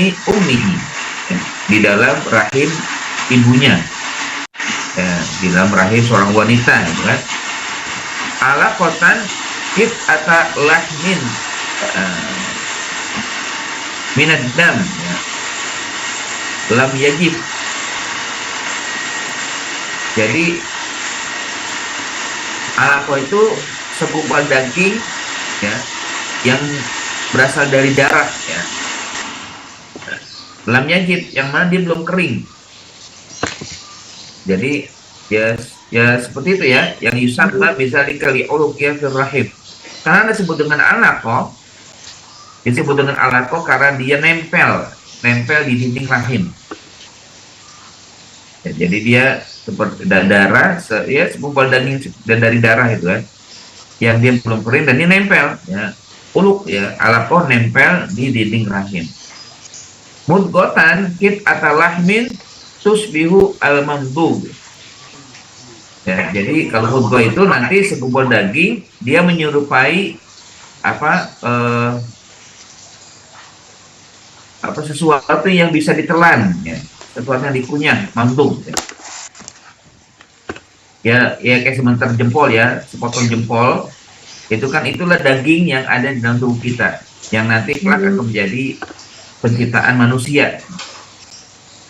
ummihi, di dalam rahim ibunya, di dalam rahim seorang wanita, gitu kan. Alaqatan kit ata lahmin minad dam, ya. Lam yajib. Jadi alaqah itu segumpal daging, ya, yang berasal dari darah, ya. Lam yajib, yang mana dia belum kering. Jadi ya seperti itu, ya, yang yusamma bisa dikali uluqiyah fil rahim. Karena disebut dengan alaqah, disebut dengan alaqah karena dia nempel di dinding rahim. Ya, jadi dia seperti darah, ya, segumpal daging dan dari darah itu, kan, yang dia belum kering dan dia nempel, ya. Uluk, ya, alaqah nempel di dinding rahim. Mudghatan kit atalahmin tusbihu al-mamdug. Ya, jadi kalau mudghah itu nanti segumpal daging, dia menyerupai sesuatu yang bisa ditelan, ya, sesuatu yang dikunyah, mamdug, ya. Ya kayak sebentar jempol, ya, sepotong jempol itu kan, itulah daging yang ada di dalam tubuh kita yang nanti kelak akan menjadi penciptaan manusia,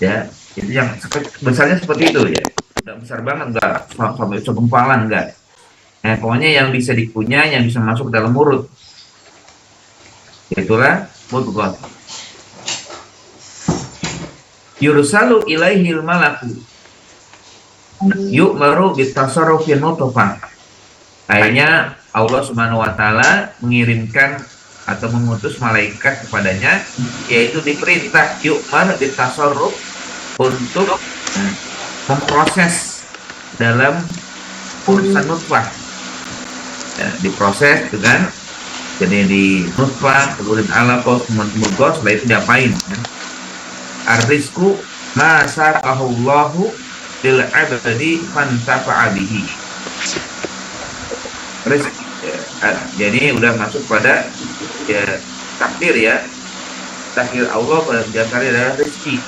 ya. Itu yang besarnya seperti itu, ya. Tidak besar banget, enggak sampai segumpalan, enggak. Pokoknya yang bisa dikunyah, yang bisa masuk ke dalam mulut, itulah mudghah. Yursalu ilaihil malaku yu'maru bitasarrufin nutfah. Akhirnya Allah Subhanahu wa taala mengirimkan atau mengutus malaikat kepadanya, yaitu diperintah yu'mar bitasarruf, untuk memproses dalam urusan nutfah, ya, diproses itu kan. Jadi di nutfah, kemudian alaqah, kemudian mudghah, setelah itu diapain, ya? Ar-rizqu ma sarahullahu lil 'abdi fantafa'a bihi. Rezeki, ya. Jadi udah masuk pada, ya, takdir, ya. Takdir Allah pada diantaranya adalah rezeki.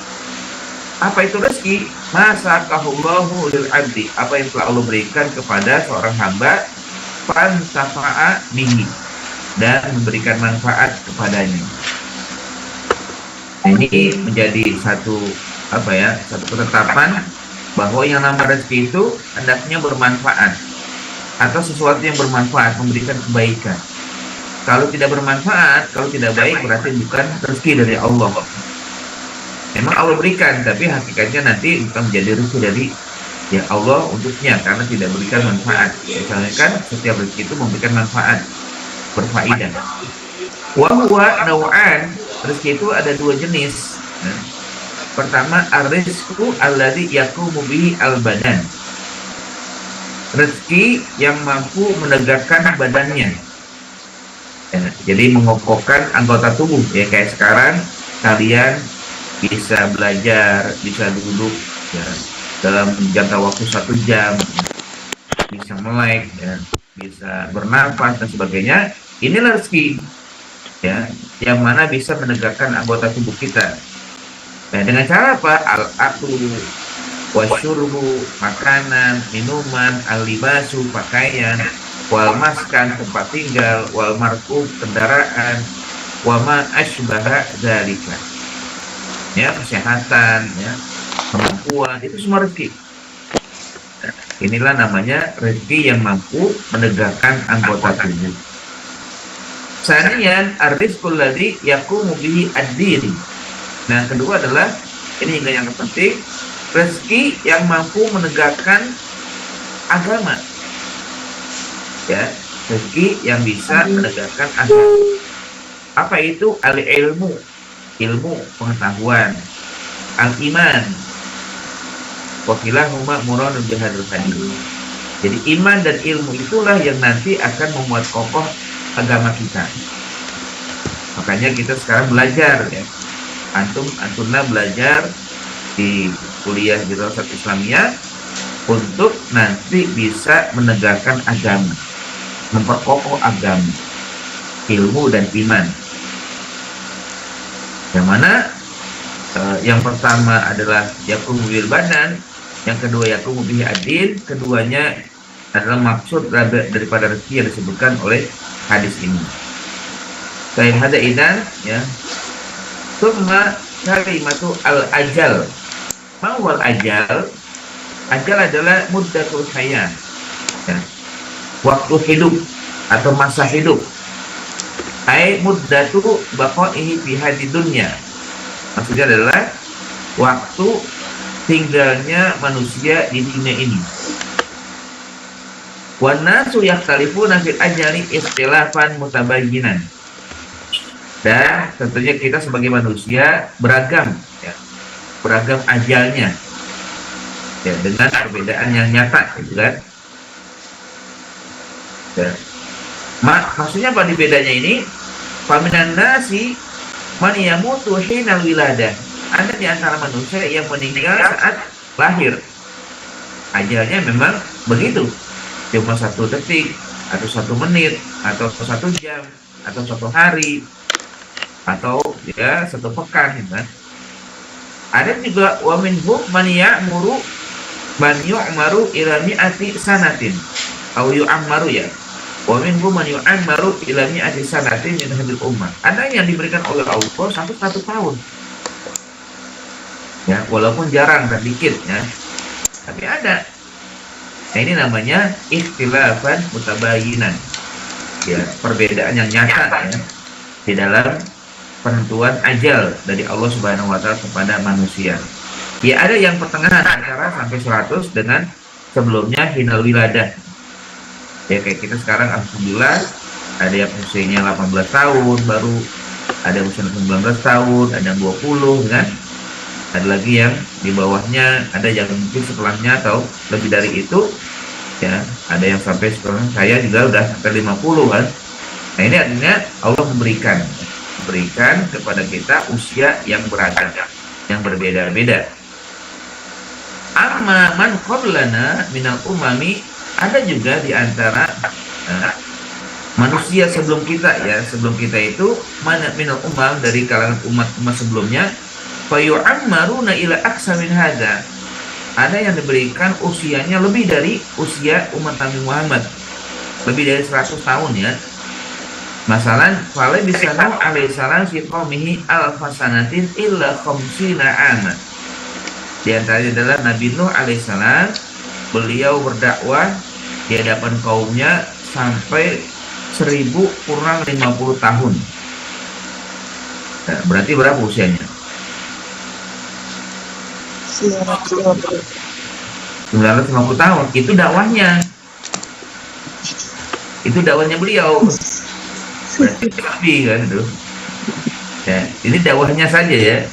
Apa itu rezeki? Ma sarahullahu lil 'abdi, apa yang telah Allah berikan kepada seorang hamba, fantafa'a bihi, dan memberikan manfaat kepadanya. Ini menjadi satu ketetapan bahwa yang namanya rezeki itu hendaknya bermanfaat, atau sesuatu yang bermanfaat, memberikan kebaikan. Kalau tidak bermanfaat, kalau tidak baik, berarti bukan rezeki dari Allah. Memang Allah berikan, tapi hakikatnya nanti bukan menjadi rezeki dari, ya, Allah untuknya, karena tidak berikan manfaat. Misalnya kan setiap rezeki itu memberikan manfaat, berfaedah. Wa huwa naw'an, rezeki itu ada dua jenis. Pertama, ar-rizqu alladhi yaqumu bihi al-badan, rezeki yang mampu menegakkan badannya, ya, jadi mengokohkan anggota tubuh, ya, kayak sekarang kalian bisa belajar, bisa duduk, ya, dalam jangka waktu 1 jam, bisa melek, ya, bisa bernafas dan sebagainya. Inilah rezeki, ya, yang mana bisa menegakkan anggota tubuh kita. Nah, dengan cara apa? Al-aklu wasyurbu, makanan, minuman, al-libasu, pakaian, wal maskan, tempat tinggal, wal markub, kendaraan, wa ma asbaha dzalika, ya, kesehatan, ya, kemampuan, itu semua rezeki. Nah, inilah namanya rezeki yang mampu menegakkan anggota tubuh. Sanian ar-rizqul ladzi yaqumu bihi ad-din. Nah, kedua adalah, ini yang penting, rezeki yang mampu menegakkan agama, ya, rezeki yang bisa menegakkan agama. Apa itu? Al-ilmu, ilmu pengetahuan, al-iman, wa kilahuma muradun bihadzal hadits. Jadi iman dan ilmu itulah yang nanti akan membuat kokoh agama kita. Makanya kita sekarang belajar, ya, antumna belajar di kuliah di Dirasat Islamiyah untuk nanti bisa menegakkan agama, memperkokoh agama, ilmu dan iman. Yang mana Yang pertama adalah yaqumu bil badan, yang kedua yaqumu bihi adil, keduanya adalah maksud daripada rezeki yang disebutkan oleh hadis ini. Selain hada idan, ya, summa kalimatu al ajal. Mawal ajal, ajal adalah muddatul hayat, ya, waktu hidup atau masa hidup. Ai muddatu baqaihi fi hadid dunya. Maksudnya adalah waktu tinggalnya manusia di dunia ini. Wa nasu yakhtalifuna fil ajali ikhtilafan mutabayyinan. Dan tentunya kita sebagai manusia beragam, ya, beragam ajalnya, ya, dengan perbedaan yang nyata, gitu kan? Ya. Maksudnya apa di bedanya ini? Faminan nasi man yamutu hinal wiladah. Ada di antara manusia yang meninggal saat lahir. Ajalnya memang begitu. Cuma 1 detik, atau 1 menit, atau 1 jam, atau 1 hari, atau ya 1 pekan, gitu kan. Ada juga wa minhum man ya'muru man yu'maru ila mi'ati sanatin. Au yu'ammaru, ya. Wa minhum man yu'ammaru ila mi'ati sanatin min hadil ummah. Ada yang diberikan oleh Allah sampai 100 tahun. Ya, walaupun jarang dan dikit, ya. Tapi ada. Nah, ini namanya ikhtilafan mutabayyinan. Ya, perbedaan yang nyata, ya, di dalam penentuan ajal dari Allah Subhanahu wa taala kepada manusia. Ya, ada yang pertengahan antara sampai 100 dengan sebelumnya hinal wiladah. Ya, kayak kita sekarang alhamdulillah ada yang usianya 18 tahun baru, ada yang usia 19 tahun, ada yang 20, kan? Ada lagi yang di bawahnya, ada yang mungkin setelahnya atau lebih dari itu, ya. Ada yang sampai sekarang saya juga udah sampai 50, kan? Nah, ini artinya Allah memberikan kepada kita usia yang beragam, yang berbeda-beda. Amma man qablana minal umami, ada juga di antara manusia sebelum kita, ya, sebelum kita itu mana minal umam, dari kalangan umat sebelumnya, fayu'ammaruna ila aksa min hadza. Ada yang diberikan usianya lebih dari usia umat Nabi Muhammad, lebih dari 100 tahun, ya. Masalan, fala bisanu alaihissalam fi qaumihi alfasanatin illa khamsina aman. Di antaranya adalah Nabi Nuh alaihissalam, beliau berdakwah di hadapan kaumnya sampai 1000 kurang 50 tahun. Nah, berarti berapa usianya? 950 tahun. Itu dakwahnya. Itu dakwahnya beliau. Berarti lebih, kan, itu. Ya, ini dakwahnya saja, ya.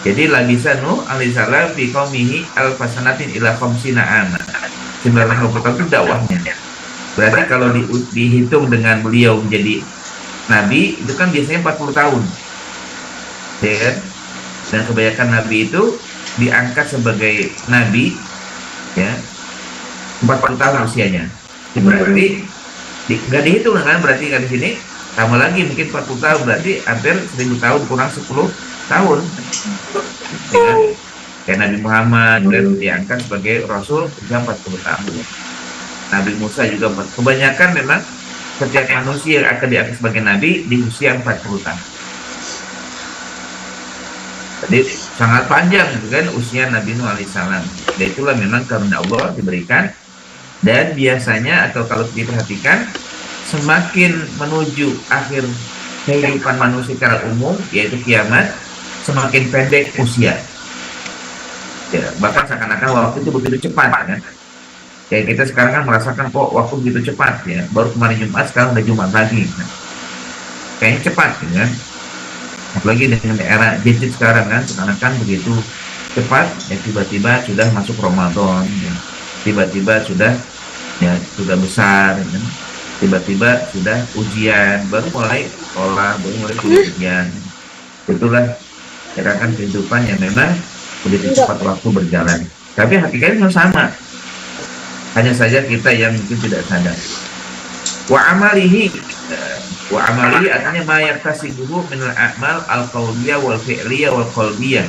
Jadi labisa Nuh alaihissalam fi qaumihi alfasanatin ila khamsina aman. 950 tahun itu dakwahnya. Berarti kalau dihitung dengan beliau menjadi nabi, itu kan biasanya 40 tahun. Ya kan? Dan kebanyakan nabi itu diangkat sebagai nabi, ya, 40 tahun usianya. Berarti nggak dihitung, kan? Berarti kan di sini tambah lagi mungkin 40 tahun, berarti hampir 1000 tahun kurang 10 tahun. Ya kan? Kayak Nabi Muhammad diangkat sebagai Rasul usia 40 tahun. Nabi Musa juga, kebanyakan memang setiap manusia yang akan diangkat sebagai Nabi di usia 40 tahun. Jadi sangat panjang, kan, usia Nabi Nuh alaihissalam. Dan itulah memang karunia Allah diberikan. Dan biasanya, atau kalau diperhatikan, semakin menuju akhir kehidupan manusia secara umum, yaitu kiamat, semakin pendek usia. Ya, bahkan seakan-akan waktu itu begitu cepat, kan? Kayak kita sekarang kan merasakan kok waktu begitu cepat, ya. Baru kemarin Jumat, sekarang udah Jumat lagi, kan? Kayaknya cepat, kan? Apalagi dengan era gadget sekarang, kan, seakan-akan begitu cepat, ya, tiba-tiba sudah masuk Ramadan, ya. Tiba-tiba sudah, ya, sudah besar, ya. Tiba-tiba sudah ujian, baru mulai sekolah, baru mulai ujian. Itulah gerakan kehidupan yang memang begitu cepat waktu berjalan. Tapi hakikatnya sama. Hanya saja kita yang mungkin tidak sadar. Wa amalihi artinya ma yaktasibuhu min al-a'mal al-qawliyah wal fi'liyah wal qalbiyah.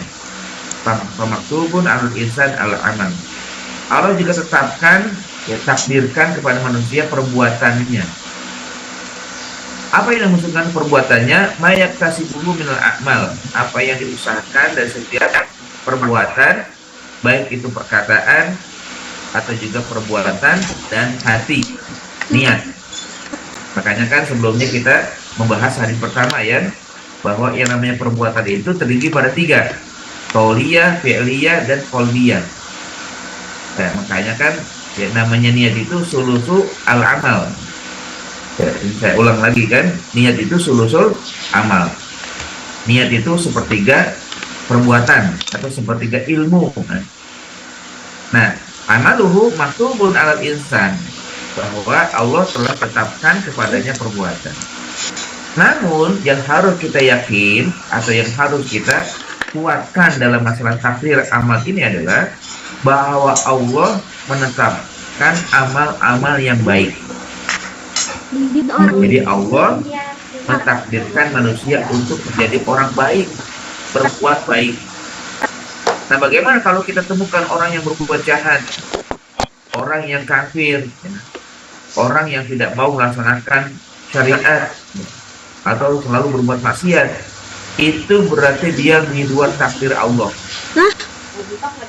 Pamaktubun alal insan al amal. Allah juga tetapkan, ya, takdirkan kepada manusia perbuatannya. Apa yang dimaksudkan perbuatannya? Mayak tasibuhu minal a'mal. Apa yang diusahakan dari setiap perbuatan, baik itu perkataan atau juga perbuatan dan hati, niat. Makanya kan sebelumnya kita membahas hari pertama ya, bahwa yang namanya perbuatan itu terdiri pada 3, qauliyah, fi'liyah, dan qalbiyah. Nah, makanya kan yang namanya niat itu sulusu al-amal. Ya, saya ulang lagi kan, niat itu sulusul amal. Niat itu sepertiga perbuatan atau sepertiga ilmu. Nah, amaluhu maktubun alal insan, bahwa Allah telah tetapkan kepadanya perbuatan. Namun yang harus kita yakin atau yang harus kita kuatkan dalam masalah takdir amal ini adalah bahwa Allah menetapkan amal-amal yang baik. Jadi Allah mentakdirkan manusia untuk menjadi orang baik, berbuat baik. Nah, bagaimana kalau kita temukan orang yang berbuat jahat, orang yang kafir, orang yang tidak mau melaksanakan syariat, atau selalu berbuat maksiat? Itu berarti dia menghidup takdir Allah.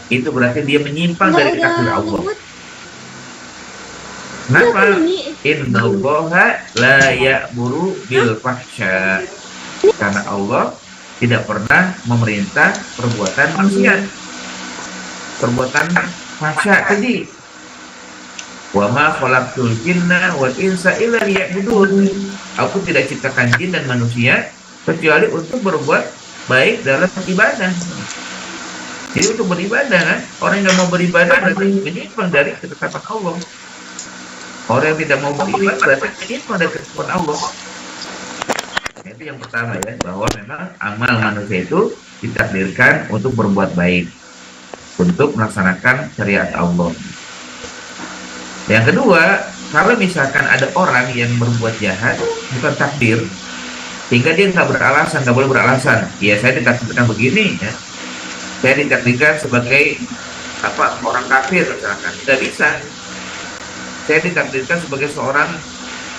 Itu berarti dia menyimpang dari takdir Allah. Kenapa? Innallaha la ya'muru bil fahsya. Karena Allah tidak pernah memerintah perbuatan maksiat, perbuatan fahsya tadi. Wa ma khalaqtul jinna wal insa illa liya'budun. Aku tidak ciptakan jin dan manusia kecuali untuk berbuat baik dalam ibadah. Jadi untuk beribadah kan, orang yang mau beribadah berarti menyimpang dari ketetapan Allah. Orang yang tidak mau beribadah berarti menyimpang dari ketetapan Allah. Itu yang pertama ya, bahwa memang amal manusia itu ditakdirkan untuk berbuat baik, untuk melaksanakan syariat Allah. Yang kedua, kalau misalkan ada orang yang berbuat jahat, bukan takdir, sehingga dia nggak beralasan, nggak boleh beralasan. Ya, saya ditakdirkan begini, ya. Saya ditakdirkan sebagai orang kafir, misalkan. Nggak bisa. Saya ditakdirkan sebagai seorang,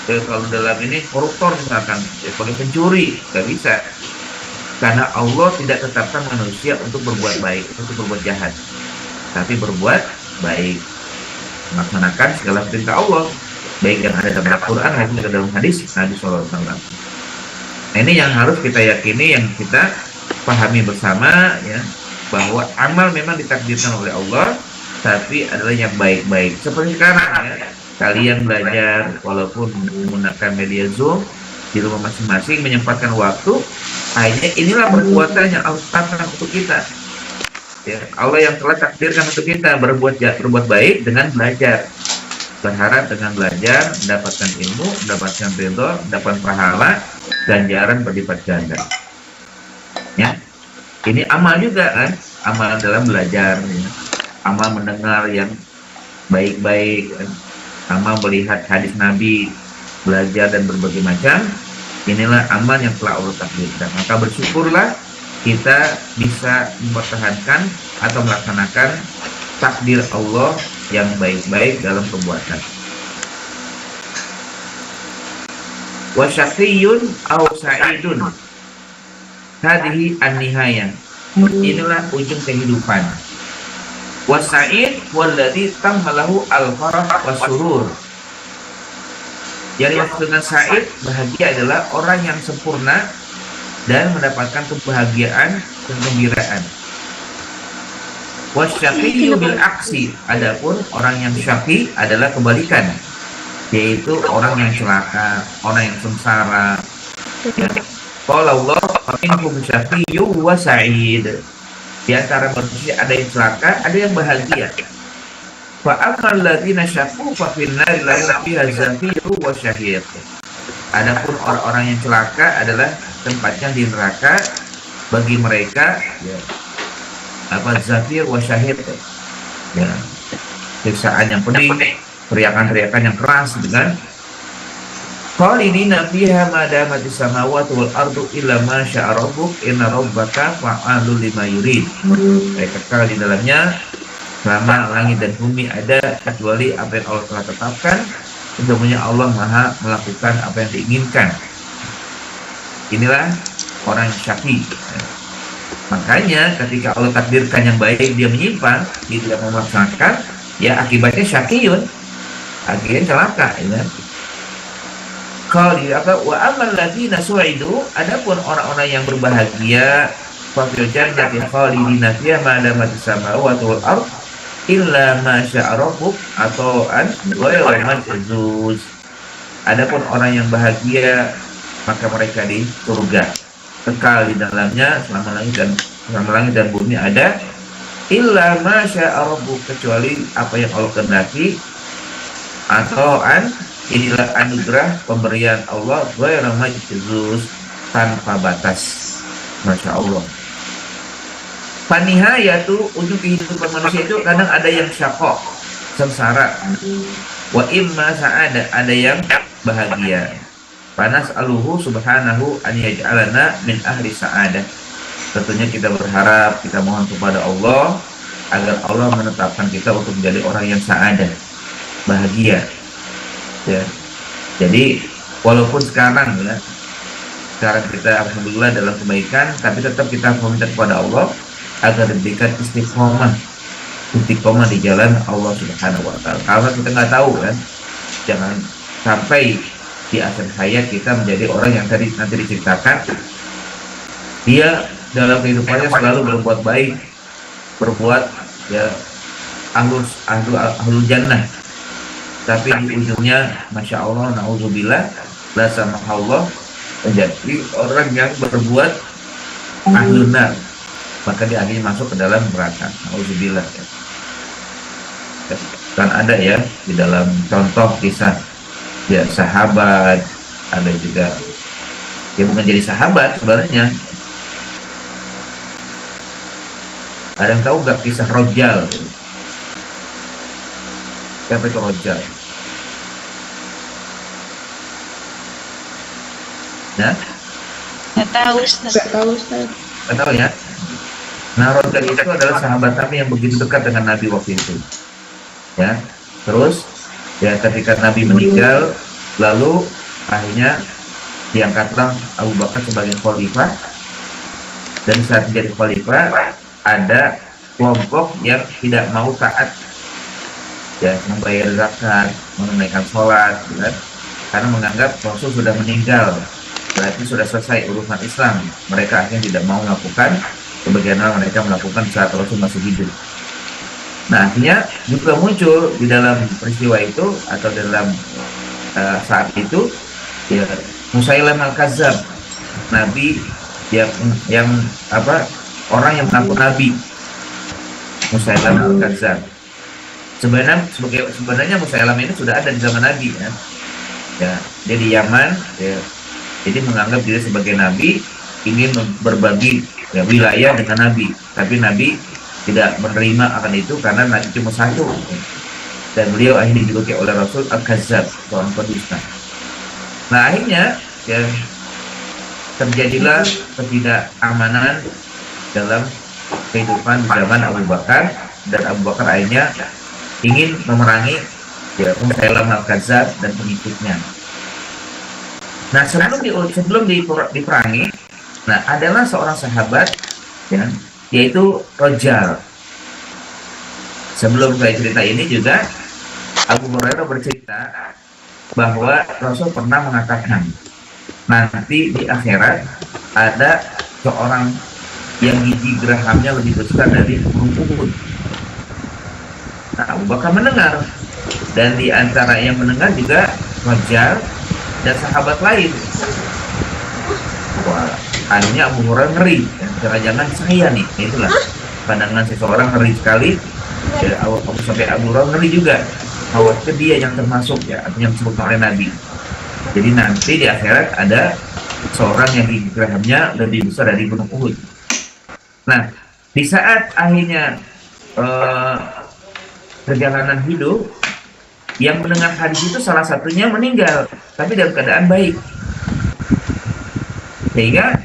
kalau dalam ini koruptor misalkan, sebagai pencuri, nggak bisa. Karena Allah tidak tetapkan manusia untuk berbuat baik, untuk berbuat jahat, tapi berbuat baik, melaksanakan segala perintah Allah, baik yang ada dalam Al-Quran maupun dalam hadis Nabi SAW. Nah, ini yang harus kita yakini, yang kita pahami bersama ya, bahwa amal memang ditakdirkan oleh Allah, tapi adalah yang baik-baik. Seperti sekarang ya, kalian belajar walaupun menggunakan media Zoom di rumah masing-masing, menyempatkan waktu, akhirnya inilah perbuatan yang Allah tetapkan untuk kita. Ya, Allah yang telah takdirkan untuk kita berbuat baik dengan belajar. Berharap dengan belajar mendapatkan ilmu, mendapatkan ridho, mendapatkan pahala, ganjaran berlipat ganda. Ya, ini amal juga kan, amal dalam belajar, ya. Amal mendengar yang baik-baik, kan? Amal melihat hadis Nabi, belajar dan berbagai macam. Inilah amal yang telah Allah takdirkan. Maka bersyukurlah kita bisa mempertahankan atau melaksanakan takdir Allah yang baik-baik dalam perbuatan. Wa syaqiyun aw sa'idun. Hadhihi an-nihayah. Inilah ujung kehidupan. Wa sa'id walladzi tamhalahu al-farah was-surur. Yang dimaksud dengan sa'id, bahagia, adalah orang yang sempurna dan mendapatkan kebahagiaan dan kegembiraan. Wasyaqiyyu bil aksi. Adapun orang yang syaqi adalah kebalikan, yaitu orang yang celaka, orang yang sengsara. Qala Allah minhum syaqiyyun wa sa'id. Di antara manusia ada yang celaka, ada yang bahagia. Fa ammal ladzina syaqu fa fin nari la fiha zafirun wa syahid. Adapun orang-orang yang celaka adalah tempatnya di neraka, bagi mereka ya, zafir wa syahid, ya, siksaan yang pedih, teriakan-teriakan yang keras dengan Khalidina fiha ma damatis samawati wal ardu illa ma syaa rabbuk inna rabbaka fa'alul lima yurid. Mereka kekal di dalamnya selama langit dan bumi ada, kecuali apa yang Allah telah tetapkan. Sesungguhnya Allah Maha melakukan apa yang diinginkan. Inilah orang syaqi. Makanya ketika Allah takdirkan yang baik, dia menyimpang, dia tidak melaksanakan, ya akibatnya syaqiyun, akhirnya celaka, ya. Kalau wa amal ladzina su'idu, adapun orang-orang yang berbahagia, fa fil jannati khalidina fiha ma damatis samawati wal ard illa ma syaa rabbuk atau an ghayra majzuz. Adapun orang yang bahagia, maka mereka di surga, kekal di dalamnya selama langit dan bumi ada, illa ma syaa rabbuk, kecuali apa yang Allah kehendaki, atau an, inilah anugerah pemberian Allah ghairu majzuz, tanpa batas. Masya Allah. Fanihayatu, ujung kehidupan manusia itu kadang ada yang syaqqa, sengsara, wa imma sa'ada, ada yang bahagia. Panas aluhu subhanahu an yaj'alana min ahli sa'adah. Tentunya kita berharap, kita mohon kepada Allah agar Allah menetapkan kita untuk menjadi orang yang sa'adah, bahagia. Ya. Jadi walaupun sekarang kita alhamdulillah dalam kebaikan, tapi tetap kita meminta kepada Allah agar diberikan istiqomah di jalan Allah Subhanahu wa taala. Karena kita nggak tahu kan, jangan sampai di akhir hayat kita menjadi orang yang tadi nanti diceritakan, dia dalam kehidupannya selalu berbuat baik, berbuat ya ahlul jannah, tapi di ujungnya masya Allah na'udzubillah la samahallah menjadi orang yang berbuat ahlun nar, maka dia akhirnya masuk ke dalam neraka, na'udzubillah. Kan ada ya di dalam contoh kisah ya sahabat, ada juga ya bukan jadi sahabat sebenarnya. Ada yang tahu nggak kisah Rojal? Siapa itu Rojal? Ya? Nggak tahu, Ustaz. Nggak tahu ya? Nah, Rojal itu adalah sahabat Nabi yang begitu dekat dengan Nabi waktu itu. Ya, terus ya ketika Nabi meninggal, lalu akhirnya diangkatlah Abu Bakar sebagai khalifah, dan saat menjadi khalifah ada kelompok yang tidak mau taat, ya, membayar zakat, menunaikan sholat, ya, karena menganggap Rasul sudah meninggal, berarti sudah selesai urusan Islam. Mereka akhirnya tidak mau melakukan sebagaimana mereka melakukan saat Rasul masih hidup. Nah, akhirnya juga muncul di dalam peristiwa itu atau dalam saat itu ya Musailam al-Kazzab, nabi yang orang yang mengaku nabi, Musailam al-Kazzab. Sebenarnya Musailam ini sudah ada di zaman Nabi ya. Ya, dia di Yaman ya. Jadi menganggap diri sebagai nabi, ingin berbagi ya, wilayah dengan Nabi, tapi Nabi tidak menerima akan itu karena Nabi cuma satu, dan beliau akhirnya dijuluki oleh Rasul al-Kazzab, seorang pendusta. Nah, akhirnya ya terjadilah ketidakamanan dalam kehidupan di zaman Abu Bakar, dan Abu Bakar akhirnya ingin memerangi ya Musailam al-Kazzab dan pengikutnya. Nah, sebelum diperangi, nah adalah seorang sahabat ya, yaitu Rojal. Sebelum saya cerita ini juga Abu Hurairah bercerita bahwa Rasul pernah mengatakan nanti di akhirat ada seorang yang gigi gerahamnya lebih besar dari gunung Uhud. Nah, Abu Bakar mendengar, dan di antara yang mendengar juga Rojal dan sahabat lain. Wah, akhirnya Abu Hurairah ngeri, jangan-jangan saya nih. Itulah pandangan seseorang ngeri sekali ya, sampai Abu Hurairah ngeri juga, khawatir dia yang termasuk ya yang disebut oleh Nabi. Jadi nanti di akhirat ada seorang yang gigi gerahamnya lebih besar dari gunung Uhud. Nah, di saat akhirnya perjalanan hidup yang mendengar hadis itu salah satunya meninggal, tapi dalam keadaan baik. Sehingga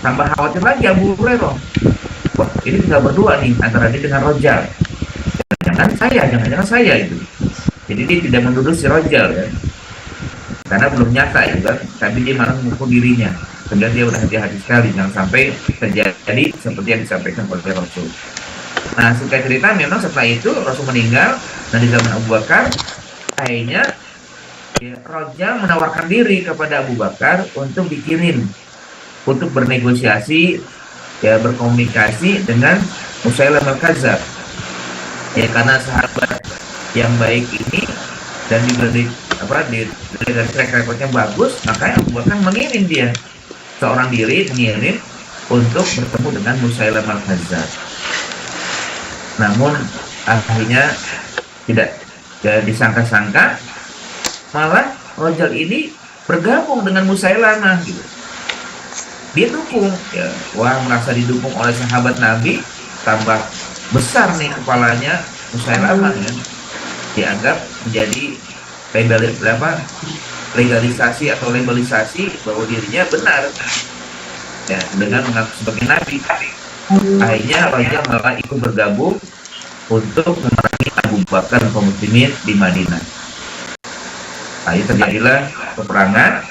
tambah khawatir lagi Abu Hurairah. Wah, ini tinggal berdua nih antara dia dengan Rojal. Jangan-jangan saya itu. Jadi dia tidak menuduh si Rojal ya, karena belum nyata ya kan. Tapi dia malah mengukur dirinya. Kemudian dia udah hati-hati sekali jangan sampai terjadi seperti yang disampaikan oleh Rasul. Nah, singkat cerita memang setelah itu Rasul meninggal dan di zaman Abu Bakar akhirnya ya, Rojal menawarkan diri kepada Abu Bakar untuk dikirim untuk bernegosiasi ya berkomunikasi dengan Musailamah al-Kadzdzab. Ya karena sahabat yang baik ini dan juga dari track recordnya bagus, makanya Abu Bakar mengirim dia seorang diri mengirim untuk bertemu dengan Musailamah al-Kadzdzab. Namun akhirnya tidak disangka-sangka malah Rojal ini bergabung dengan Musailamah gitu. Dia dukung ya, wah merasa didukung oleh sahabat Nabi, tambah besar nih kepalanya Musailamah ya. Dianggap menjadi legalisasi bahwa dirinya benar ya dengan mengaku sebagai nabi. Akhirnya Raja malah ikut bergabung untuk memerangi Abu Bakar kaum muslimin di Madinah. Akhirnya terjadilah peperangan.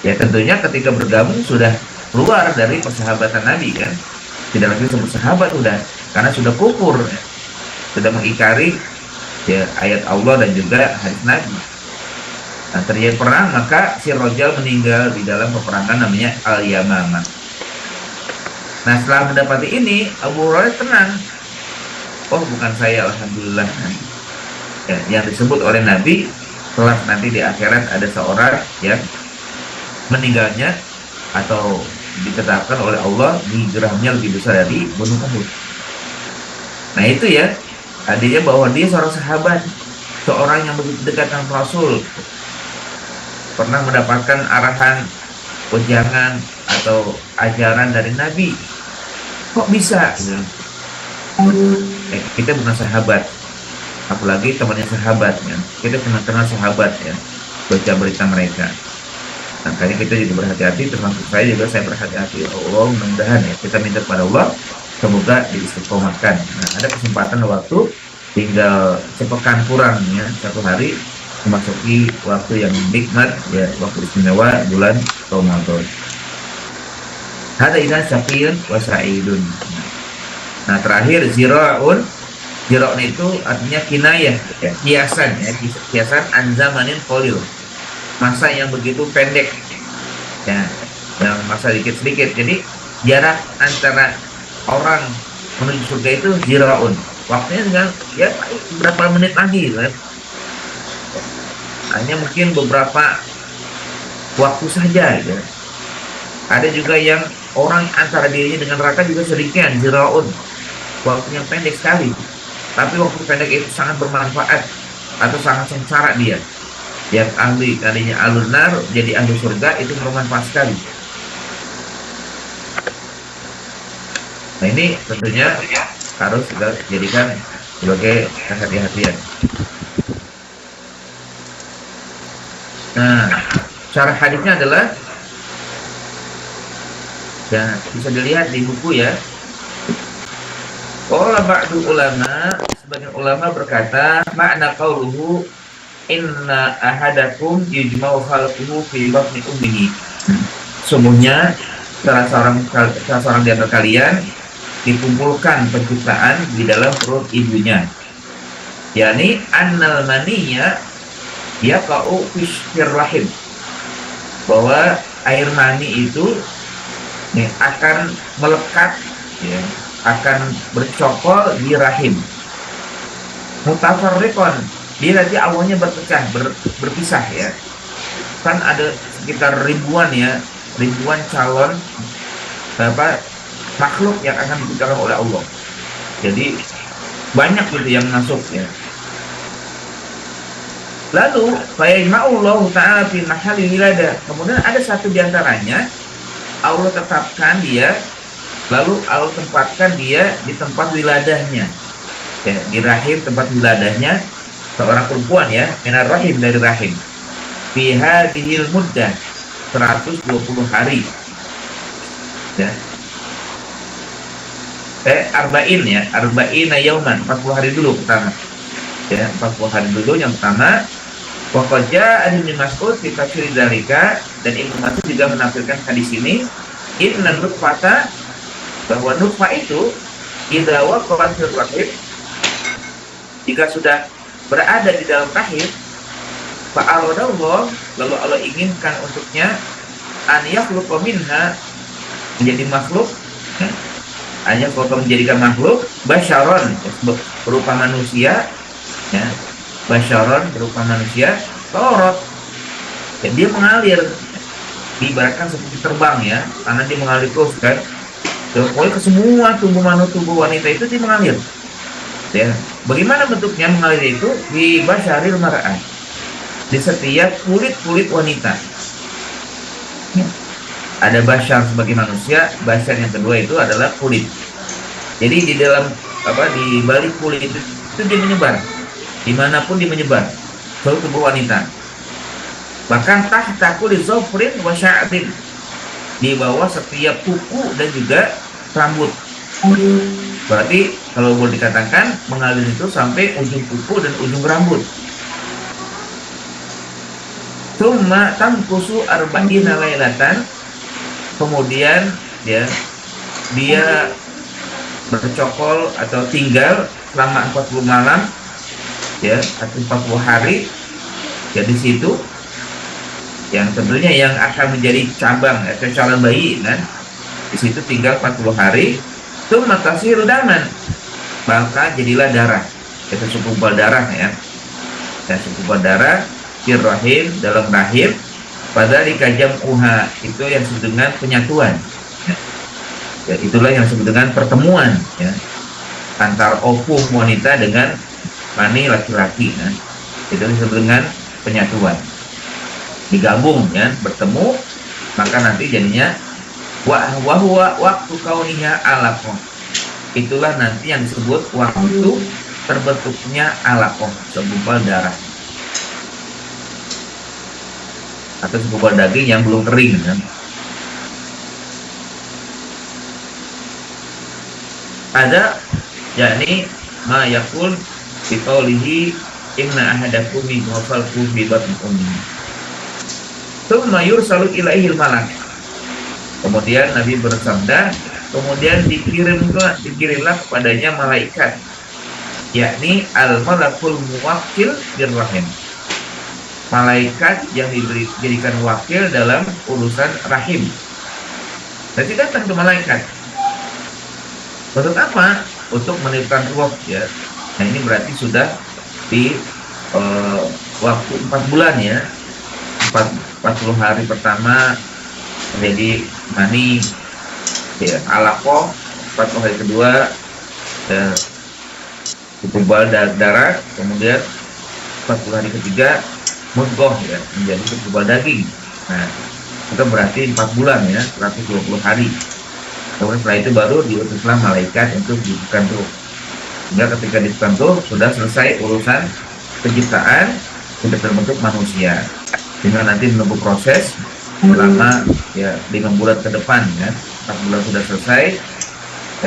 Ya tentunya ketika bergabung sudah keluar dari persahabatan Nabi kan, tidak lagi disebut sahabat udah, karena sudah kufur ya. Sudah mengingkari ya ayat Allah dan juga hadis Nabi. Nah, terjadi perang, maka si Rojal meninggal di dalam peperangan namanya Al-Yamamah. Nah, setelah mendapati ini, Abu Hurairah tenang. Oh, bukan saya, alhamdulillah. Ya, yang disebut oleh Nabi, kelak nanti di akhirat ada seorang yang meninggalnya atau ditetapkan oleh Allah hijrahnya lebih besar dari Gunung Uhud. Nah, itu ya, artinya bahwa dia seorang sahabat, seorang yang begitu dekat dengan Rasul, pernah mendapatkan arahan, wejangan atau ajaran dari Nabi. Kok bisa? Kita bukan sahabat, apalagi temannya sahabat ya. Kita kenal sahabat ya, baca berita mereka. Makanya kita juga berhati-hati, termasuk saya berhati-hati. Allah mudah-mudahan ya kita minta kepada Allah semoga diistiqomahkan. Nah, ada kesempatan waktu tinggal sepekan kurang ya, 1 hari memasuki waktu yang nikmat ya, waktu istimewa bulan Ramadan. Hada idan syaqiyun wa sa'idun. Nah, terakhir zira'un. Zira'un itu artinya kinayah ya, kiasan an zamanin qalil. Masa yang begitu pendek ya, yang masa sedikit-sedikit. Jadi jarak antara orang menuju surga itu zira'un. Waktunya tinggal ya berapa menit lagi kan. Hanya mungkin beberapa waktu saja ya. Ada juga yang orang antara dirinya dengan neraka juga sedikit zira'un, waktu yang pendek sekali, tapi waktu pendek itu sangat bermanfaat atau sangat sengsara dia. Yang tadinya ahlun nar jadi ahli surga itu bermanfaat sekali. Nah, ini tentunya harus kita jadikan sebagai kehati-hatian. Nah, cara hadisnya adalah ya bisa dilihat di buku ya. Qala ba'du ulama, sebagian ulama berkata makna qauluhu inna ahadakum yujma'u khalquhu fi batni ummihi. Sungguhnya salah seorang di antara kalian dikumpulkan penciptaan di dalam perut ibunya. Yani annal maniyya yaqa'u fi rahim. Bahwa air mani itu ya, akan melekat ya, akan bercokol di rahim. Mutafarriqan, dia nanti awalnya berpisah ya. Kan ada sekitar ribuan calon makhluk yang akan diciptakan oleh Allah. Jadi banyak gitu yang masuk ya. Lalu fayajma'ullahu ta'ala fi mahalli wiladah. Kemudian ada satu di antaranya Allah tetapkan dia, lalu Allah tempatkan dia di tempat wiladahnya ya, di rahim tempat wiladahnya. seorang perempuan ya, minar rahim, dari rahim, fi hadhil muddah, 120 hari ya. Arba'in ya, arba'ina yauman, 40 hari dulu pertama ya, 40 hari dulu yang pertama. Pokoknya ada Ibnu Mas'ud kita tafsir dalika, dan Ibnu Mas'ud juga menafsirkan hadis ini, inna nutfata, bahwa nutfah itu idza waqa'at fil rahim, jika sudah berada di dalam rahim, fa aradallah, lalu Allah inginkan untuknya, an yakhluqa minha, menjadi makhluk ya, hanya kalau menjadikan makhluk basyaron, berupa manusia ya, basyaron berupa manusia, torot ya, dia mengalir, diibaratkan seperti terbang ya, karena dia mengalir terus kan, pokoknya ke semua tubuh wanita itu dia mengalir ya. Bagaimana bentuknya mengalir itu? Di basyaril mar'ah, di setiap kulit wanita ya. Ada basyar sebagai manusia, basyar yang kedua itu adalah kulit. Jadi di dalam di balik kulit itu dia menyebar, dimanapun dia menyebar seluruh tubuh wanita. Bahkan tahta kulli zafrin wa sya'rin, di bawah setiap kuku dan juga rambut. Berarti kalau boleh dikatakan mengalir itu sampai ujung kuku dan ujung rambut. Tsumma tamkusu arba'ina lailatan, kemudian ya dia bercokol atau tinggal selama 40 malam ya, atau 40 hari ya, di situ yang tentunya yang akan menjadi cabang atau calon bayi kan, di situ tinggal 40 hari. Itu matasiru daman, maka jadilah darah, itu segumpal darah ya, dan segumpal darah fir rahim, dalam rahim, pada dikajam uha, itu yang disebut dengan penyatuan ya, itulah yang disebut dengan pertemuan ya, antara ovum wanita dengan mani laki-laki ya, itu disebut dengan penyatuan, digabung ya, bertemu, maka nanti jadinya wahwa waktu kauniha alaqah, itulah nanti yang disebut waktu terbentuknya alaqah, segumpal darah atau segumpal daging yang belum kering kan. Ada yakni ma yakul bi qaulihi inna ahadakum yuwafalku fi batni ummi, tsumma yursalu ilaihil malak, kemudian Nabi bersabda, kemudian dikirimlah kepadanya malaikat, yakni al malakul muwakkil birrahim, malaikat yang dijadikan wakil dalam urusan rahim. Jadi datang ke malaikat untuk apa? Untuk meniupkan ruh ya. Nah ini berarti sudah di waktu 4 bulan ya, 40 hari pertama menjadi mani ya, alaqah, 40 hari kedua segumpal darah, kemudian 40 hari ketiga mudghah ya, menjadi segumpal daging. Nah itu berarti 4 bulan ya, 120 hari. Kemudian setelah itu baru diutuslah malaikat untuk dibukan ruh, sehingga ketika dibukan ruh sudah selesai urusan penciptaan, sudah terbentuk manusia, sehingga nanti menunggu proses selama ya 5 bulan ke depan ya, 4 bulan sudah selesai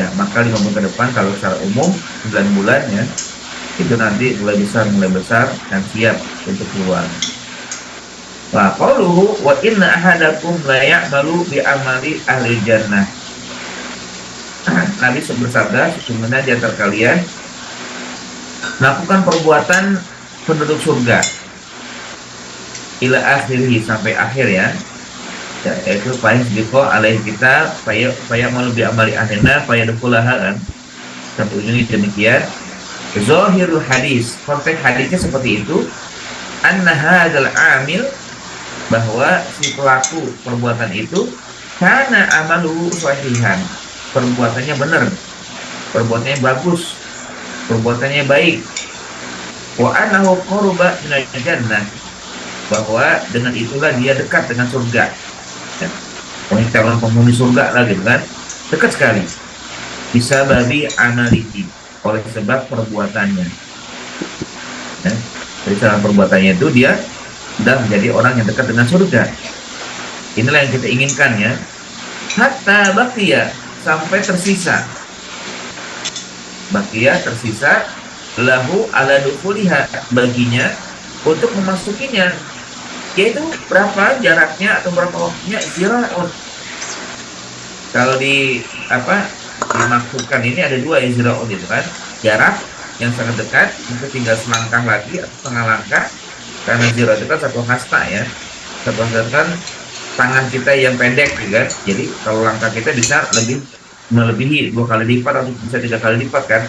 ya, maka 5 bulan ke depan kalau secara umum 9 bulan ya, itu nanti mulai besar dan siap untuk keluar. Wa qauluhu wa inna ahadakum la ya'malu bi amali ahli jannah, Nabi bersabda, sesungguhnya di antara kalian melakukan perbuatan penduduk surga ila akhirih, sampai akhir ya, yaitu fa'in sediko alaih kita faya malu bi amali ahlina faya dukulaha kan, sampai ujungnya demikian. Zahirul hadis, konteks hadisnya seperti itu, anna hadzal amil, bahwa si pelaku perbuatan itu karena amaluhu sahihan, perbuatannya benar, perbuatannya bagus, perbuatannya baik, wa annahu qurba minal jannah, bahwa dengan itulah dia dekat dengan surga ya. Calon penghuni surga lah gitu kan, dekat sekali, bisa babi amaliki, oleh sebab perbuatannya ya. Dari salah perbuatannya itu dia sudah menjadi orang yang dekat dengan surga. Inilah yang kita inginkan ya. Hatta baqiya, sampai tersisa. Baqiya tersisa lahu ala dukuliha, baginya untuk memasukinya. Yaitu berapa jaraknya atau berapa waktunya, ziraun. Kalau dimaksudkan ini ada dua ziraun itu kan, jarak yang sangat dekat, mungkin tinggal selangkah lagi atau setengah langkah, karena zira itu kan satu hasta ya, satu hasta kan tangan kita yang pendek kan, jadi kalau langkah kita bisa melebihi 2 kali lipat atau bisa 3 kali lipat kan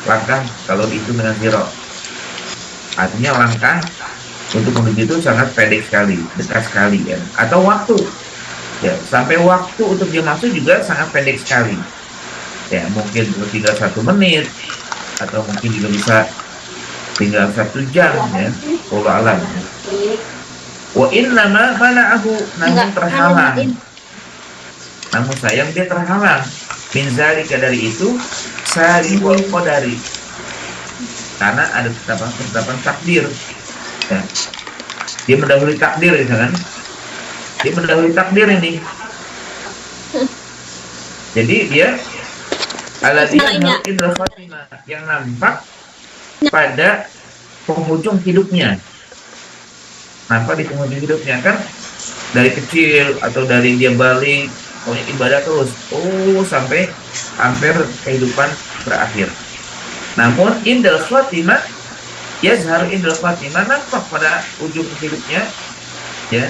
langkah kalau dihitung dengan zira. Artinya langkah untuk menuju itu sangat pendek sekali, dekat sekali ya. Atau waktu ya, sampai waktu untuk dia masuk juga sangat pendek sekali ya, mungkin tinggal 1 menit atau mungkin juga bisa tinggal 1 jam ya, wallahu alam. Wa innama mana'ahu, namun terhalang, namun sayang dia terhalang min zalika, dari itu saribul qadari, karena ada ketetapan takdir ya. Dia mendahului takdir gitu kan, dia mendahului takdir ini. Jadi dia alladzina indal khatimah, yang nampak pada penghujung hidupnya. Nampak di penghujung hidupnya kan, dari kecil atau dari dia balik pokoknya ibadah terus sampai hampir kehidupan berakhir. Namun indal khatimah yazhar, indal khatimah nampak pada ujung hidupnya ya,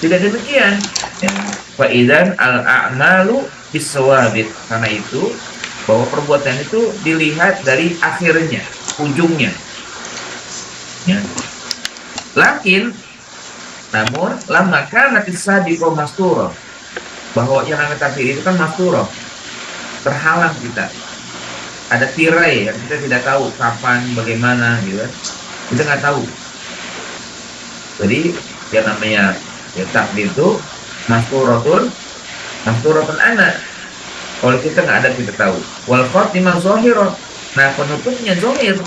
tidak demikian ya. Fa idzan al a'malu bisawabit, karena itu bahwa perbuatan itu dilihat dari akhirnya, ujungnya ya. Namun lama kana tisadiqo masturo, bahwa yang namanya takdir itu kan masturo, terhalang kita, ada tirai yang kita tidak tahu kapan, bagaimana gitu kan, kita nggak tahu. Jadi yang namanya ya, takdir itu masturotun anak, kalau kita nggak ada kita tahu. Wal khotimah zohiro, nah penutupnya zohir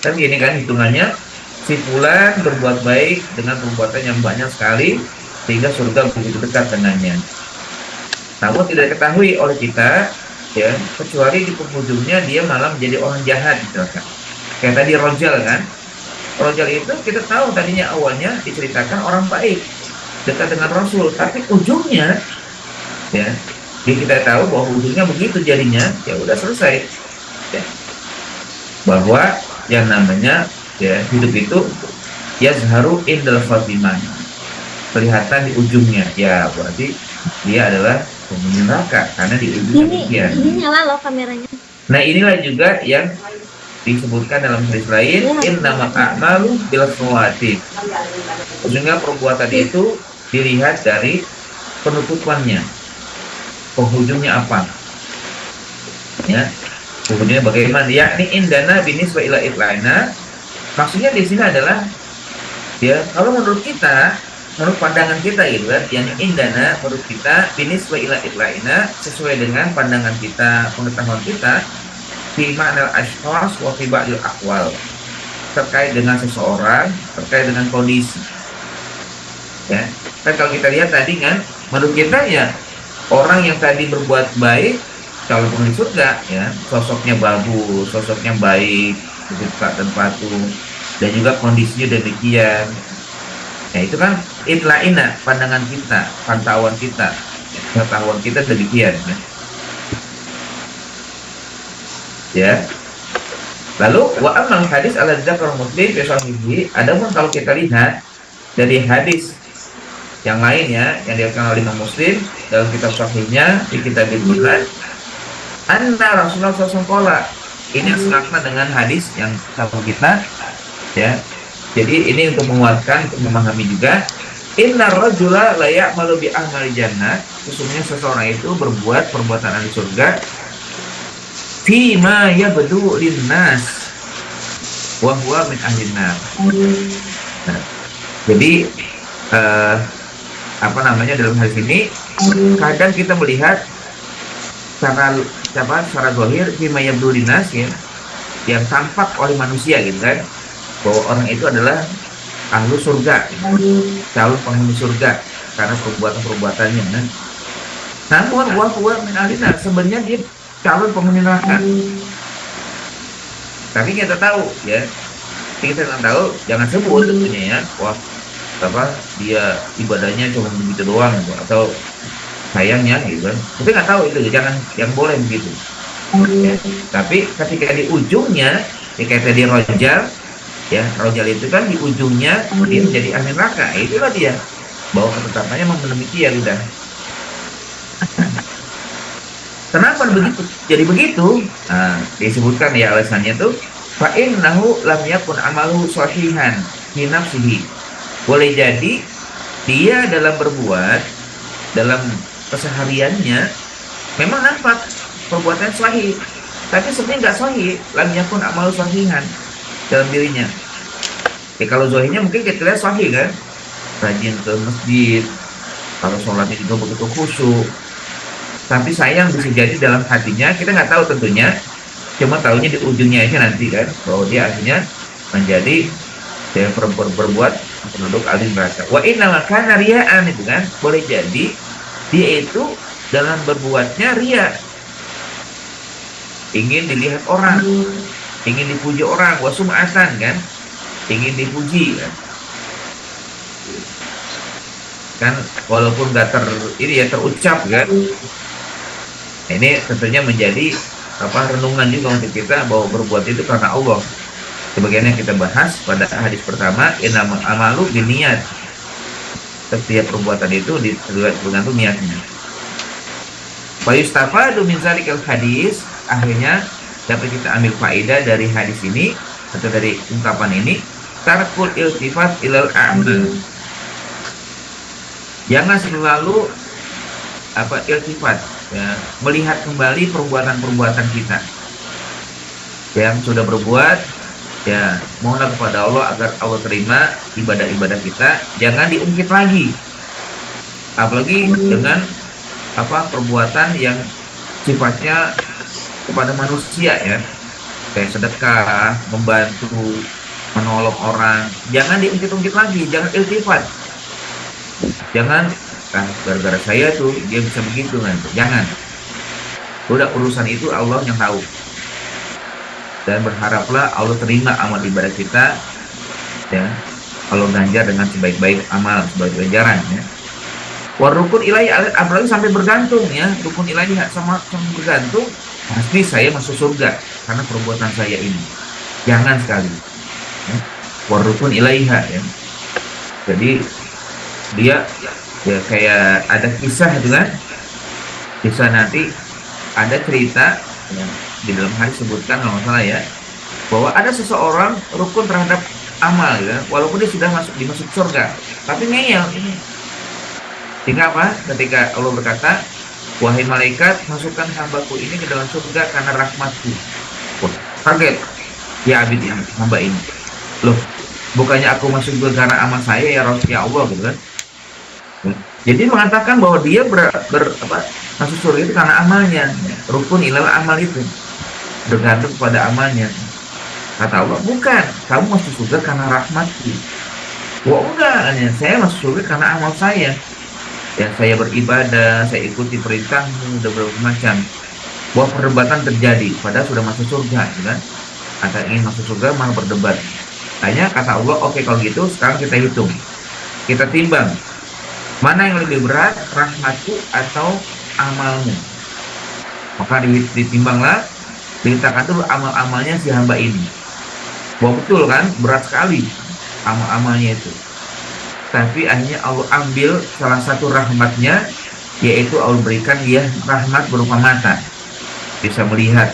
kan gini kan, hitungannya si fulan berbuat baik dengan perbuatan yang banyak sekali sehingga surga begitu dekat dengannya. Namun tidak diketahui oleh kita ya, kecuali di penghujungnya dia malah menjadi orang jahat misalkan. Kayak tadi Rojal kan, Rojal itu kita tahu tadinya awalnya diceritakan orang baik, dekat dengan Rasul, tapi ujungnya ya, kita tahu bahwa ujungnya begitu jadinya, ya udah selesai ya. Bahwa yang namanya ya hidup itu yazharu indal khatimah, kelihatan di ujungnya ya, berarti dia adalah penghuni neraka karena di ujungnya ini nyala loh kameranya. Nah inilah juga yang disebutkan dalam hadis lain, innamal a'malu bil khawatim, sehingga perbuatan itu dilihat dari penutupannya, penghujungnya apa ya, penghujungnya bagaimana, yakni indana binis wa ila itlaina. Maksudnya di sini adalah ya, kalau menurut kita, menurut pandangan kita gitu kan, yang indana menurut kita binis wa ila itlaina, sesuai dengan pandangan kita, pengetahuan kita, fi ma'nal ashkhas wa fi ba'dil aqwal, terkait dengan seseorang, terkait dengan kondisi ya. Kan kalau kita lihat tadi kan, menurut kita ya orang yang tadi berbuat baik kalau penghuni surga ya, sosoknya bagus, sosoknya baik, dekat dan patuh, dan juga kondisinya demikian. Ya itu kan itlaina, pandangan kita, pantauan kita, pengetahuan kita demikian ya. Lalu wa amal hadis ala dzakar muslim fi sahihi, adapun kalau kita lihat dari hadis yang lain ya, yang diriwayatkan oleh Imam Muslim dalam kitab sahihnya di kitab Al-Jihad, anna Rasulullah SAW, ini semakna dengan hadis yang sama kita ya. Jadi ini untuk menguatkan, untuk memahami juga, innar rajula la ya'malu bi ahmali jannah, sesungguhnya seseorang itu berbuat perbuatan ahli surga fi ma yabdu linnas wa huwa min ahlin nar. Nah, jadi dalam hadis ini kadang kita melihat secara zahir fi ma yabdu linnas ya, yang tampak oleh manusia gitu kan, bahwa orang itu adalah ahlu surga, calon penghuni surga karena perbuatan-perbuatannya kan. Namun wa min alina, sebenarnya dia calon penghuni neraka. Tapi kita tahu ya, kita nggak tahu, jangan sebut tentunya ya, wah apa dia ibadahnya cuma begitu doang gitu, atau sayangnya gitu kan. Tapi nggak tahu itu, jangan, yang boleh begitu. Ya. Tapi ketika di ujungnya, ya kayak tadi Rojal, ya Rojal itu kan di ujungnya dia menjadi ahli neraka. Itulah dia, bahwa ketetapannya memang demikian udah. Kenapa begitu? Jadi begitu. Nah, disebutkan ya alasannya tuh, fa innahu lam yakun amalu sahihan fi nafsihi. Boleh jadi dia dalam berbuat, dalam kesehariannya memang nampak perbuatan sahih, tapi sebenarnya nggak sahih. Lam yakun amalu sahihan dalam dirinya. Kalau zahirnya mungkin kita lihat sahih kan, rajin ke masjid, kalau sholatnya juga begitu khusyuk. Tapi sayang bisa jadi dalam hatinya kita nggak tahu tentunya, cuma tahunya di ujungnya aja nanti kan, bahwa dia akhirnya menjadi yang berbuat penduduk ahli neraka. Wa inna kana riyaan, itu kan boleh jadi dia itu dalam berbuatnya ria, ingin dilihat orang, ingin dipuji orang, wa sum'atan kan, ingin dipuji kan walaupun nggak terucap kan. Ini tentunya menjadi renungan juga untuk kita, bahwa berbuat itu karena Allah. Sebagaimana kita bahas pada hadis pertama, innamal amalu binniyat. Setiap perbuatan itu tergantung niatnya. Fa yustafadu min zalikal hadis, akhirnya dapat kita ambil faedah dari hadis ini atau dari ungkapan ini, tarkul iltifat ilal a'mal. Jangan selalu iltifat, ya, melihat kembali perbuatan-perbuatan kita yang sudah berbuat, ya mohonlah kepada Allah agar Allah terima ibadah-ibadah kita. Jangan diungkit lagi, apalagi dengan perbuatan yang sifatnya kepada manusia ya, kayak sedekah, membantu, menolong orang. Jangan diungkit-ungkit lagi, jangan iltifat, jangan gara-gara saya tuh dia bisa begitu kan, jangan. Udah, urusan itu Allah yang tahu, dan berharaplah Allah terima amal ibadah kita, ya Allah ganjar dengan sebaik-baik amal, sebaik ganjaran ya. Warukun ilahi, apalagi sampai bergantung ya, rukun ilahi sama bergantung, pasti saya masuk surga karena perbuatan saya ini. Jangan sekali ya. Warukun ilaiha ya. Jadi dia ya kayak ada kisah itu kan, kisah nanti ada cerita ya, di dalam hadis sebutkan kalau nggak salah ya, bahwa ada seseorang rukun terhadap amal ya, walaupun dia sudah dimasuk surga, tapi ngeyel ini. Sehingga apa? Ketika Allah berkata, wahai malaikat, masukkan hambaku ini ke dalam surga karena rahmatku. Wah, kaget ya abid yang hamba ini. Loh, bukannya aku masuk surga karena amal saya ya Allah gitu kan. Jadi mengatakan bahwa dia masuk surga itu karena amalnya, rukun ilal amal itu bergantung pada amalnya. Kata Allah, bukan, kamu masuk surga karena rahmatku. Wah enggak, saya masuk surga karena amal saya. Ya saya beribadah, saya ikuti perintahmu, udah berbagai macam. Bahwa perdebatan terjadi, padahal sudah masuk surga, kan? Kata ingin masuk surga malah berdebat. Hanya kata Allah, oke kalau gitu sekarang kita hitung, kita timbang. Mana yang lebih berat, rahmatku atau amalmu? Maka ditimbanglah, diletakkan dulu amal-amalnya si hamba ini. Bahwa betul kan, berat sekali amal-amalnya itu. Tapi akhirnya Allah ambil salah satu rahmatnya, yaitu Allah berikan dia rahmat berupa mata, bisa melihat.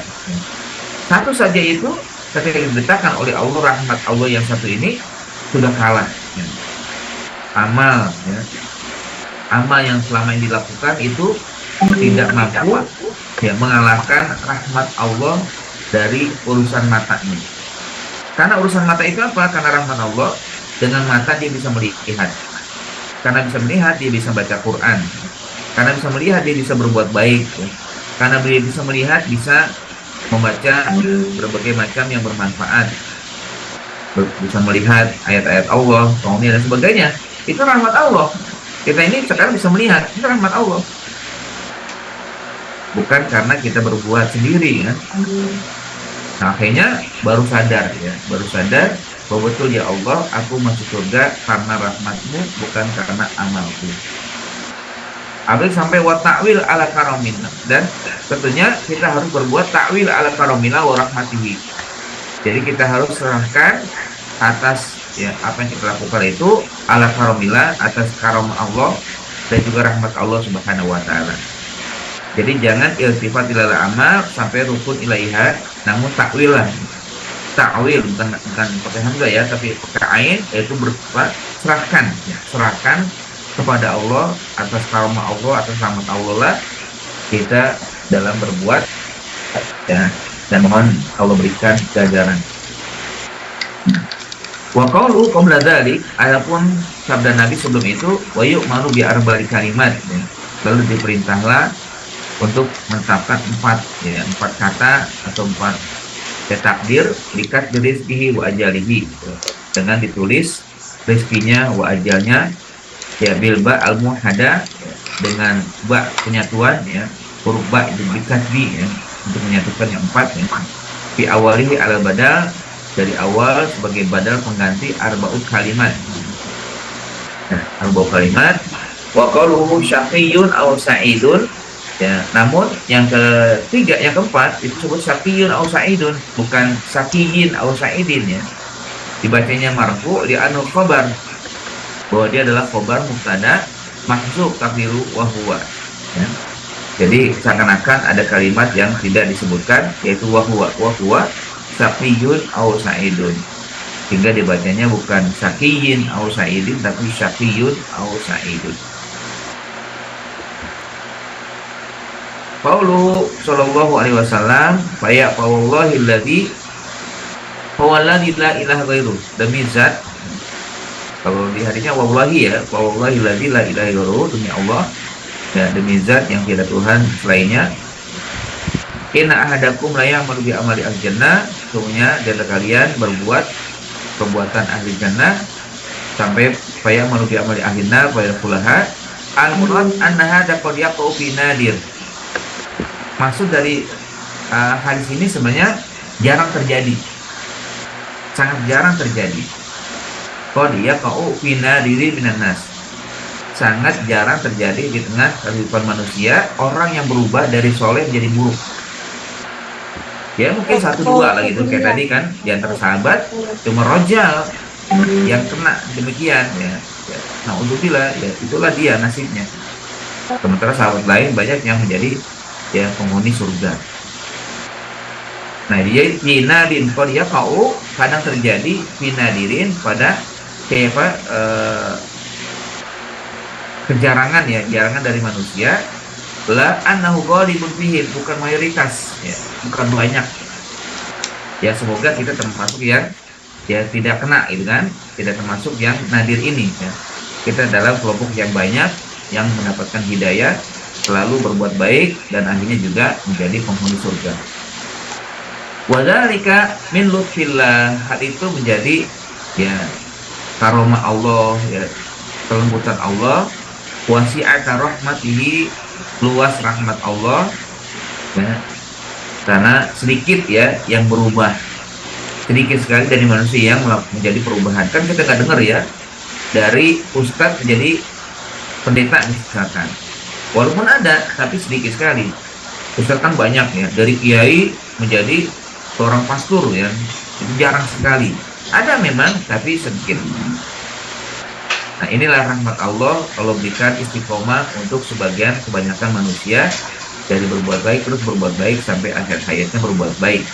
Satu saja itu, ketika diletakkan oleh Allah, rahmat Allah yang satu ini sudah kalah. Amal ya. Amal yang selama ini dilakukan itu tidak mampu ya mengalahkan rahmat Allah dari urusan matanya. Karena urusan mata itu apa? Karena rahmat Allah, dengan mata dia bisa melihat. Karena bisa melihat dia bisa baca Quran. Karena bisa melihat dia bisa berbuat baik. Karena dia bisa melihat bisa membaca berbagai macam yang bermanfaat, bisa melihat ayat-ayat Allah, kaumnya dan sebagainya. Itu rahmat Allah. Kita ini sekarang bisa melihat, itu rahmat Allah. Bukan karena kita berbuat sendiri, kan? Nah, akhirnya baru sadar bahwa betul ya Allah, aku masuk surga karena rahmatmu, bukan karena amalku. Habis sampai wa ta'wil ala karamina, dan tentunya kita harus berbuat ta'wil ala karamina wa rahmatihi. Jadi kita harus serahkan atas ya apa yang kita lakukan itu ala karamila, atas karam Allah dan juga rahmat Allah Subhanahu wa taala. Jadi jangan iltifat ilal amal sampai rukun ilaiha, namun takwil lah. Takwil bukan pakai hamzah ya, tapi pakai ain, yaitu berupa serahkan ya, serahkan kepada Allah, atas karma Allah, atas rahmat Allah lah kita dalam berbuat ya, dan mohon Allah berikan ganjaran. Wa qaulu qabla dzalik, adapun sabda Nabi sebelum itu, wa yu'maru bi arba'i kalimat ya. Lalu diperintahlah untuk menetapkan empat kata atau empat takdir likat rizkihi wa ajalihi, dengan ditulis rizkinya wa ajalnya ya, bil ba al muhada, dengan ba penyatuan ya, huruf ba itu dikasbi ya, untuk menyatukan yang empat ya. Fi awalihi al badal, dari awal sebagai badal pengganti arba'ut kalimat. Nah, arba'ut kalimat. Wa qaluhu syaqiyun aw sa'idun ya, namun yang ketiga, yang keempat itu disebut syaqiyun aw sa'idun, bukan syaqiyin aw sa'idin ya. Dibacanya marfu di anu khabar, bahwa dia adalah khobar mubtada mahzuf takdiru wa huwa ya. Jadi seakan-akan ada kalimat yang tidak disebutkan, yaitu wa huwa syaqiyun aw sa'idun, sehingga dibacanya bukan syaqiyin aw sa'idin, tapi syaqiyun aw sa'idun. Qaulu sallallahu alaihi wasallam, fa ya wallahi alladzi huwa alladzi la ilaha ghairu, demi zat, kalau di hadinya wallahi ya, wallahi alladzi la ilaha ghairu, demi Allah ya, demi zat yang tidak Tuhan selainnya. Inna ahadakum la ya'malu bi amali ahli jannah, sesungguhnya dari kalian berbuat perbuatan ahli jannah sampai fa ya'malu bi amali ahli nar fa yadkhulaha. Al-murad anna hadza qad yaqau fi nadir. Maksud dari hadis ini sebenarnya jarang terjadi, sangat jarang terjadi. Qad yaqau fi nadiri minan nas, sangat jarang terjadi di tengah kehidupan manusia orang yang berubah dari soleh menjadi buruk. Ya mungkin satu dua lah gitu, kayak tadi kan di antara sahabat cuma Rojal yang kena demikian ya. Na'udzubillah ya, itulah dia nasibnya. Sementara sahabat lain banyak yang menjadi ya penghuni surga. Nah dia finadin qad yaqau, kadang terjadi finadirin pada kayak apa, kejarangan ya, jarangan dari manusia. La annahu ghalibun fihim, bukan mayoritas ya, bukan banyak ya. Semoga kita termasuk yang ya tidak kena gitu kan, tidak termasuk yang nadir ini ya. Kita dalam kelompok yang banyak yang mendapatkan hidayah, selalu berbuat baik, dan akhirnya juga menjadi penghuni surga. Wa dzalika min lutfillah, hal itu menjadi ya karomah Allah ya, kelembutan Allah. Wasi'ata rahmatihi, luas rahmat Allah ya, karena sedikit ya yang berubah, sedikit sekali dari manusia yang menjadi perubahan. Kan kita nggak dengar ya dari ustadz menjadi pendeta misalkan, walaupun ada tapi sedikit sekali. Ustadz kan banyak ya, dari kiai menjadi seorang pastor ya, itu jarang sekali. Ada memang tapi sedikit. Nah inilah rahmat Allah, kalau berikan istiqomah untuk kebanyakan manusia, dari berbuat baik terus berbuat baik sampai akhir hayatnya berbuat baik.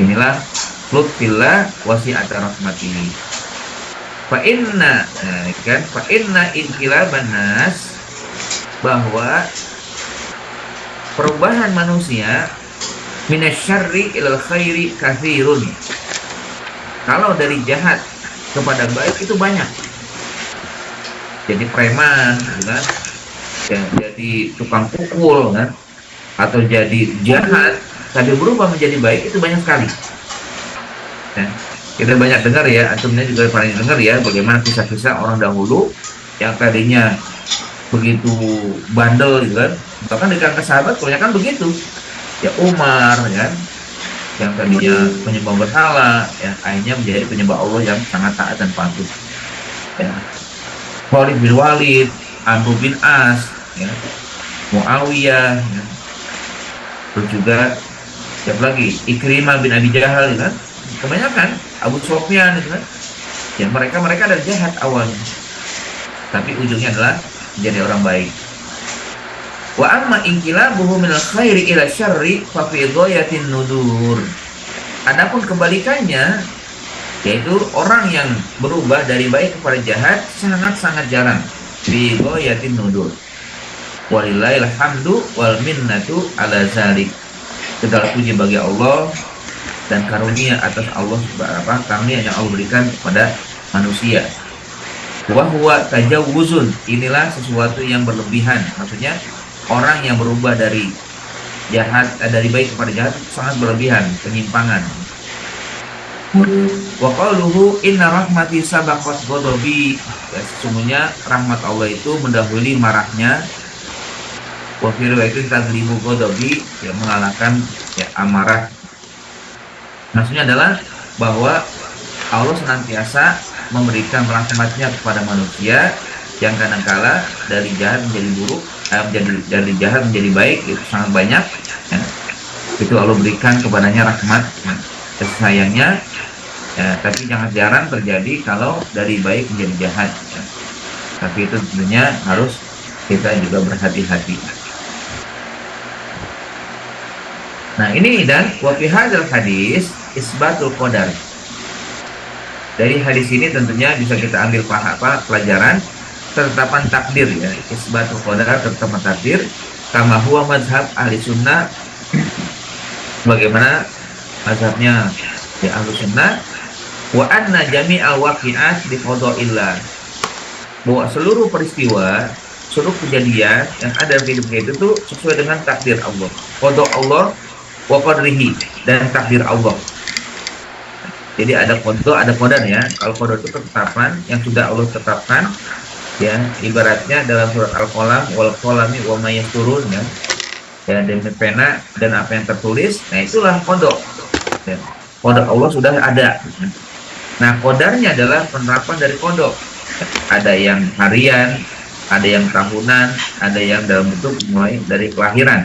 Inilah lutfillah wasi'ata rahmatihi. Fa inna inqilaban nas, bahwa perubahan manusia minasyarri ilal khairi katsirun, kalau dari jahat kepada baik itu banyak. Jadi preman kan, ya, jadi tukang pukul kan, atau jadi jahat tapi berubah menjadi baik itu banyak sekali. Ya, kita banyak dengar ya, antumnya juga pernah dengar ya, bagaimana kisah-kisah orang dahulu yang tadinya begitu bandel gitu kan, bahkan di kalangan sahabat kebanyakan begitu. Ya Umar ya, yang tadinya penyembah berhala, ya akhirnya menjadi penyembah Allah yang sangat taat dan patuh. Ya. Khalid bin Walid, Amr bin As, ya, Muawiyah, ya. Terus juga siapa lagi? Ikrimah bin Abi Jahal, ya kan? Kebanyakan Abu Sufyan, ya kan? Ya mereka adalah jahat awalnya, tapi ujungnya adalah menjadi orang baik. Wa amma inqilabuhu minal khairi ila syarri fa fi ghayatin nudur. Adapun kebalikannya, yaitu orang yang berubah dari baik kepada jahat sangat-sangat jarang. Fi ghayatin nudur. Walillahil hamdu wal minnatu ala zalik. Segala puji bagi Allah dan karunia atas Allah karunia yang Allah berikan kepada manusia. Wa huwa tajawuzun, inilah sesuatu yang berlebihan. Maksudnya orang yang berubah dari jahat dari baik kepada jahat sangat berlebihan, penyimpangan. Wa qauluhu inna rahmati sabaqat ghadabi, ya, sesungguhnya rahmat Allah itu mendahului marahnya. Wa fi riwayatin taglibu ghadabi, yang mengalahkan ya amarah. Maksudnya adalah bahwa Allah senantiasa memberikan rahmatnya kepada manusia yang kadangkala dari jahat menjadi buruk, dari jahat menjadi baik itu sangat banyak. Ya. Itu Allah berikan kepadanya rahmat, ya, kasih sayangnya. Ya, tapi jangan jarang terjadi kalau dari baik menjadi jahat. Ya. Tapi itu tentunya harus kita juga berhati-hati. Nah ini dan wa fi hadzal hadis isbatul qadar. Dari hadis ini tentunya bisa kita ambil pelajaran ketetapan takdir, ya, isbatul qadar, ketetapan takdir, kama huwa mazhab ahli sunnah, bagaimana mazhabnya ya ahli sunnah, wa anna jami'al waqi'at bi qada'illah, bahwa seluruh peristiwa, seluruh kejadian yang ada dalam hidup kita itu sesuai dengan takdir Allah, qada Allah wa qadrihi, dan takdir Allah. Jadi ada qada, ada qadar ya. Kalau qadar itu ketetapan yang sudah Allah tetapkan, ya, ibaratnya dalam surat Al-Qalam, wal qalami wa ma yasturun, ya. Ya, demi pena dan apa yang tertulis. Nah, itulah qada. Ya. Qada Allah sudah ada. Nah, qadarnya adalah penerapan dari qada. Ada yang harian, ada yang tahunan, ada yang dalam bentuk mulai dari kelahiran.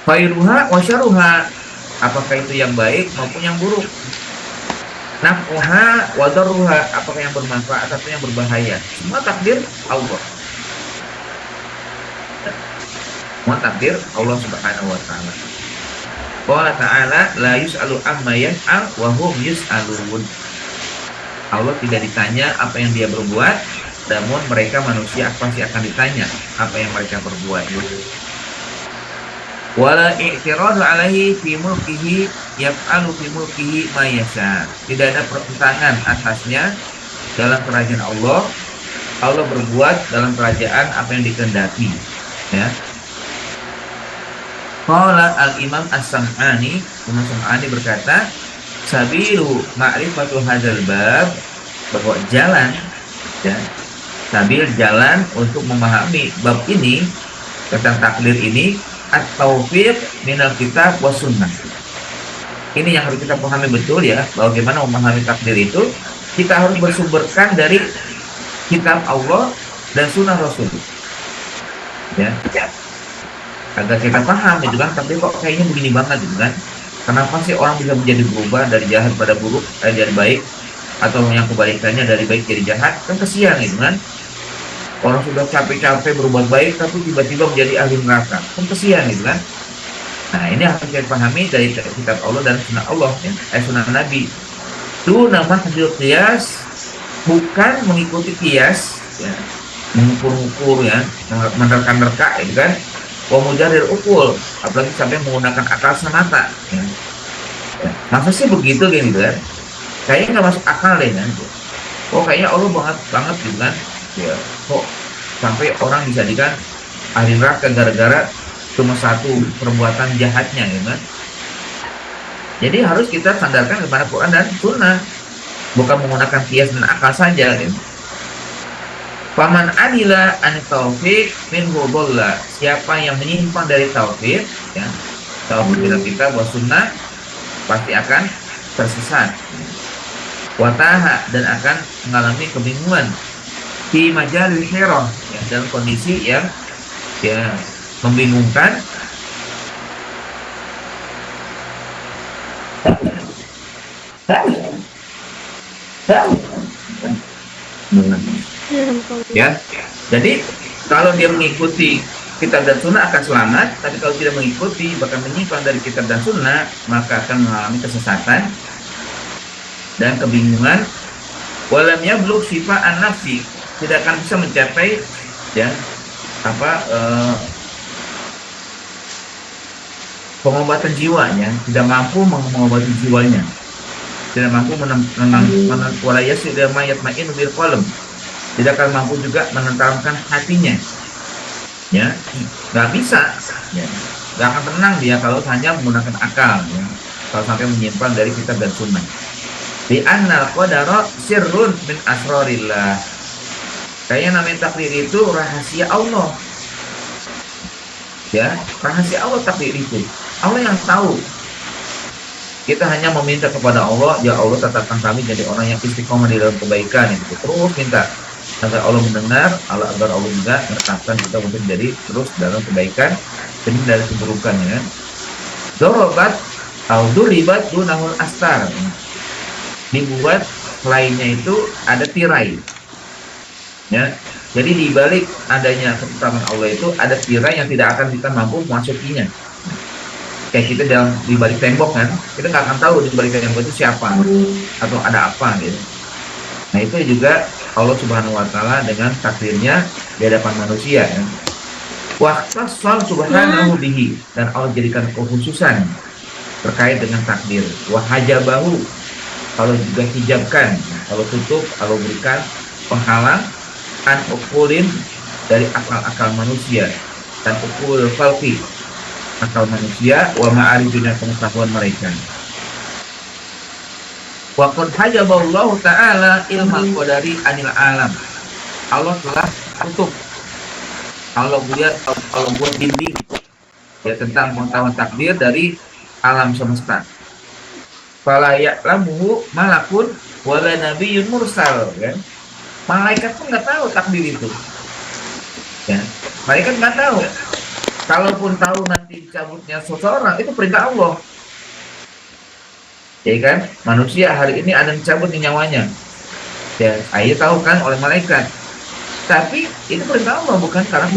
Khairuha wa syarruha, apakah itu yang baik maupun yang buruk. Naf'uha wa darruha, apakah yang bermanfaat atau yang berbahaya. Semua takdir Allah. Semua takdir Allah Subhanahu wa taala. Qala ta'ala la yus'alu amma yaf'al wa hum yus'alun. Allah tidak ditanya apa yang dia berbuat, namun mereka manusia pasti akan ditanya apa yang mereka perbuat. Wala i'tiradu alaihi fi mulkihi yaf'alu fi mulkihi ma yasha. Tidak ada pertentangan atasnya dalam kerajaan Allah. Allah berbuat dalam kerajaan apa yang dikehendaki, ya. Qala al-Imam As-Sam'ani, Imam Sam'ani berkata, sabilu ma'rifatu hadzal bab, bahwa jalan, ya, sabil jalan untuk memahami bab ini tentang takdir ini, at-taufiq minal kitab was sunnah. Ini yang harus kita pahami betul, ya, bagaimana memahami takdir itu. Kita harus bersumberkan dari kitab Allah dan sunnah Rasul, ya, agar kita paham itu kan, tapi kok kayaknya begini banget gitu kan. Kenapa sih orang bisa menjadi berubah dari jahat pada buruk, jadi baik, atau yang kebalikannya dari baik jadi jahat? Kan kesian gitu kan. Orang sudah capek-capek berbuat baik tapi tiba-tiba menjadi ahli neraka, kan kesian gitu kan. Nah ini harus kita pahami dari kitab Allah dan sunnah Allah, ya, sunnah Nabi. Itu nama hadil qiyas, bukan mengikuti qiyas, ya, mengukur-ukur, ya, menerka-nerka gitu kan. Wa mujarrir ukul, apalagi sampai menggunakan akal semata, ya. Ya, masa sih begitu gitu kan? Kayaknya nggak masuk akal deh kan. Oh kayaknya Allah banget gitu kan. Ya, kok sampai orang dijadikan ahli neraka gara-gara cuma satu perbuatan jahatnya, ya kan? Jadi harus kita sandarkan kepada Quran dan Sunnah, bukan menggunakan kias dan akal saja. Ya. Faman adila an taufik minhu dhalla. Siapa yang menyimpang dari taufik, ya, taufik kita bahwa sunnah, pasti akan tersesat. Wataha, dan akan mengalami kebingungan di majalil hirah, ya, dalam kondisi yang ya membingungkan. Ya, jadi kalau dia mengikuti kitab dan sunnah akan selamat, tapi kalau tidak mengikuti bahkan menyimpang dari kitab dan sunnah, maka akan mengalami kesesatan dan kebingungan. Walam yablugh sifa'an nafsi, tidak akan bisa mencapai ya pengobatan jiwanya, tidak mampu mengobati jiwanya, tidak mampu tidak akan mampu juga menenteramkan hatinya, ya, nggak bisa, ya, nggak akan tenang dia kalau hanya menggunakan akal, ya, kalau sampai menyimpang dari kitab dan sunnah. Di annal qadara sirrun min asrarillah. Kayaknya namanya takdir itu rahasia Allah. Ya, rahasia Allah takdir itu. Allah yang tahu. Kita hanya meminta kepada Allah, ya Allah tetapkan kami jadi orang yang istiqomah di dalam kebaikan, gitu. Terus minta agar Allah mendengar, agar Allah juga menetapkan kita untuk jadi terus dalam kebaikan, jadi dari keburukan, ya. Dorobat atau duribat dunahul astar. Dibuat lainnya itu ada tirai, ya. Jadi di balik adanya ketetapan Allah itu ada tirai yang tidak akan kita mampu memasukinya. Kayak kita di balik tembok kan, kita nggak akan tahu di balik tembok itu siapa atau ada apa gitu. Nah itu juga Allah Subhanahu Wa Taala dengan takdirnya di hadapan manusia. Ya. Waqtasal Subhanahu bihi, dan Allah jadikan kekhususan terkait dengan takdir. Wahajabahu, kalau juga hijabkan, kalau tutup, kalau berikan penghalang an ukulin dari akal-akal manusia dan ukul falki, akal manusia, wa ma'arifina, pengetahuan mereka. Wa qad hajaballahu ta'ala ilmal qadari anil alam. Allah telah tutup, Allah buat dinding, ya, tentang pengetahuan takdir dari alam semesta. Fala ya'lamuhu malakun wala nabiyyun mursal, kan? Malaikat pun nggak tahu takdir itu. Ya, malaikat nggak tahu. Kalaupun tahu nanti dicabutnya seseorang, itu perintah Allah. Ya kan? Manusia hari ini ada yang cabut nyawanya. Ya, saya tahu kan oleh malaikat. Tapi itu perintah Allah, bukan karena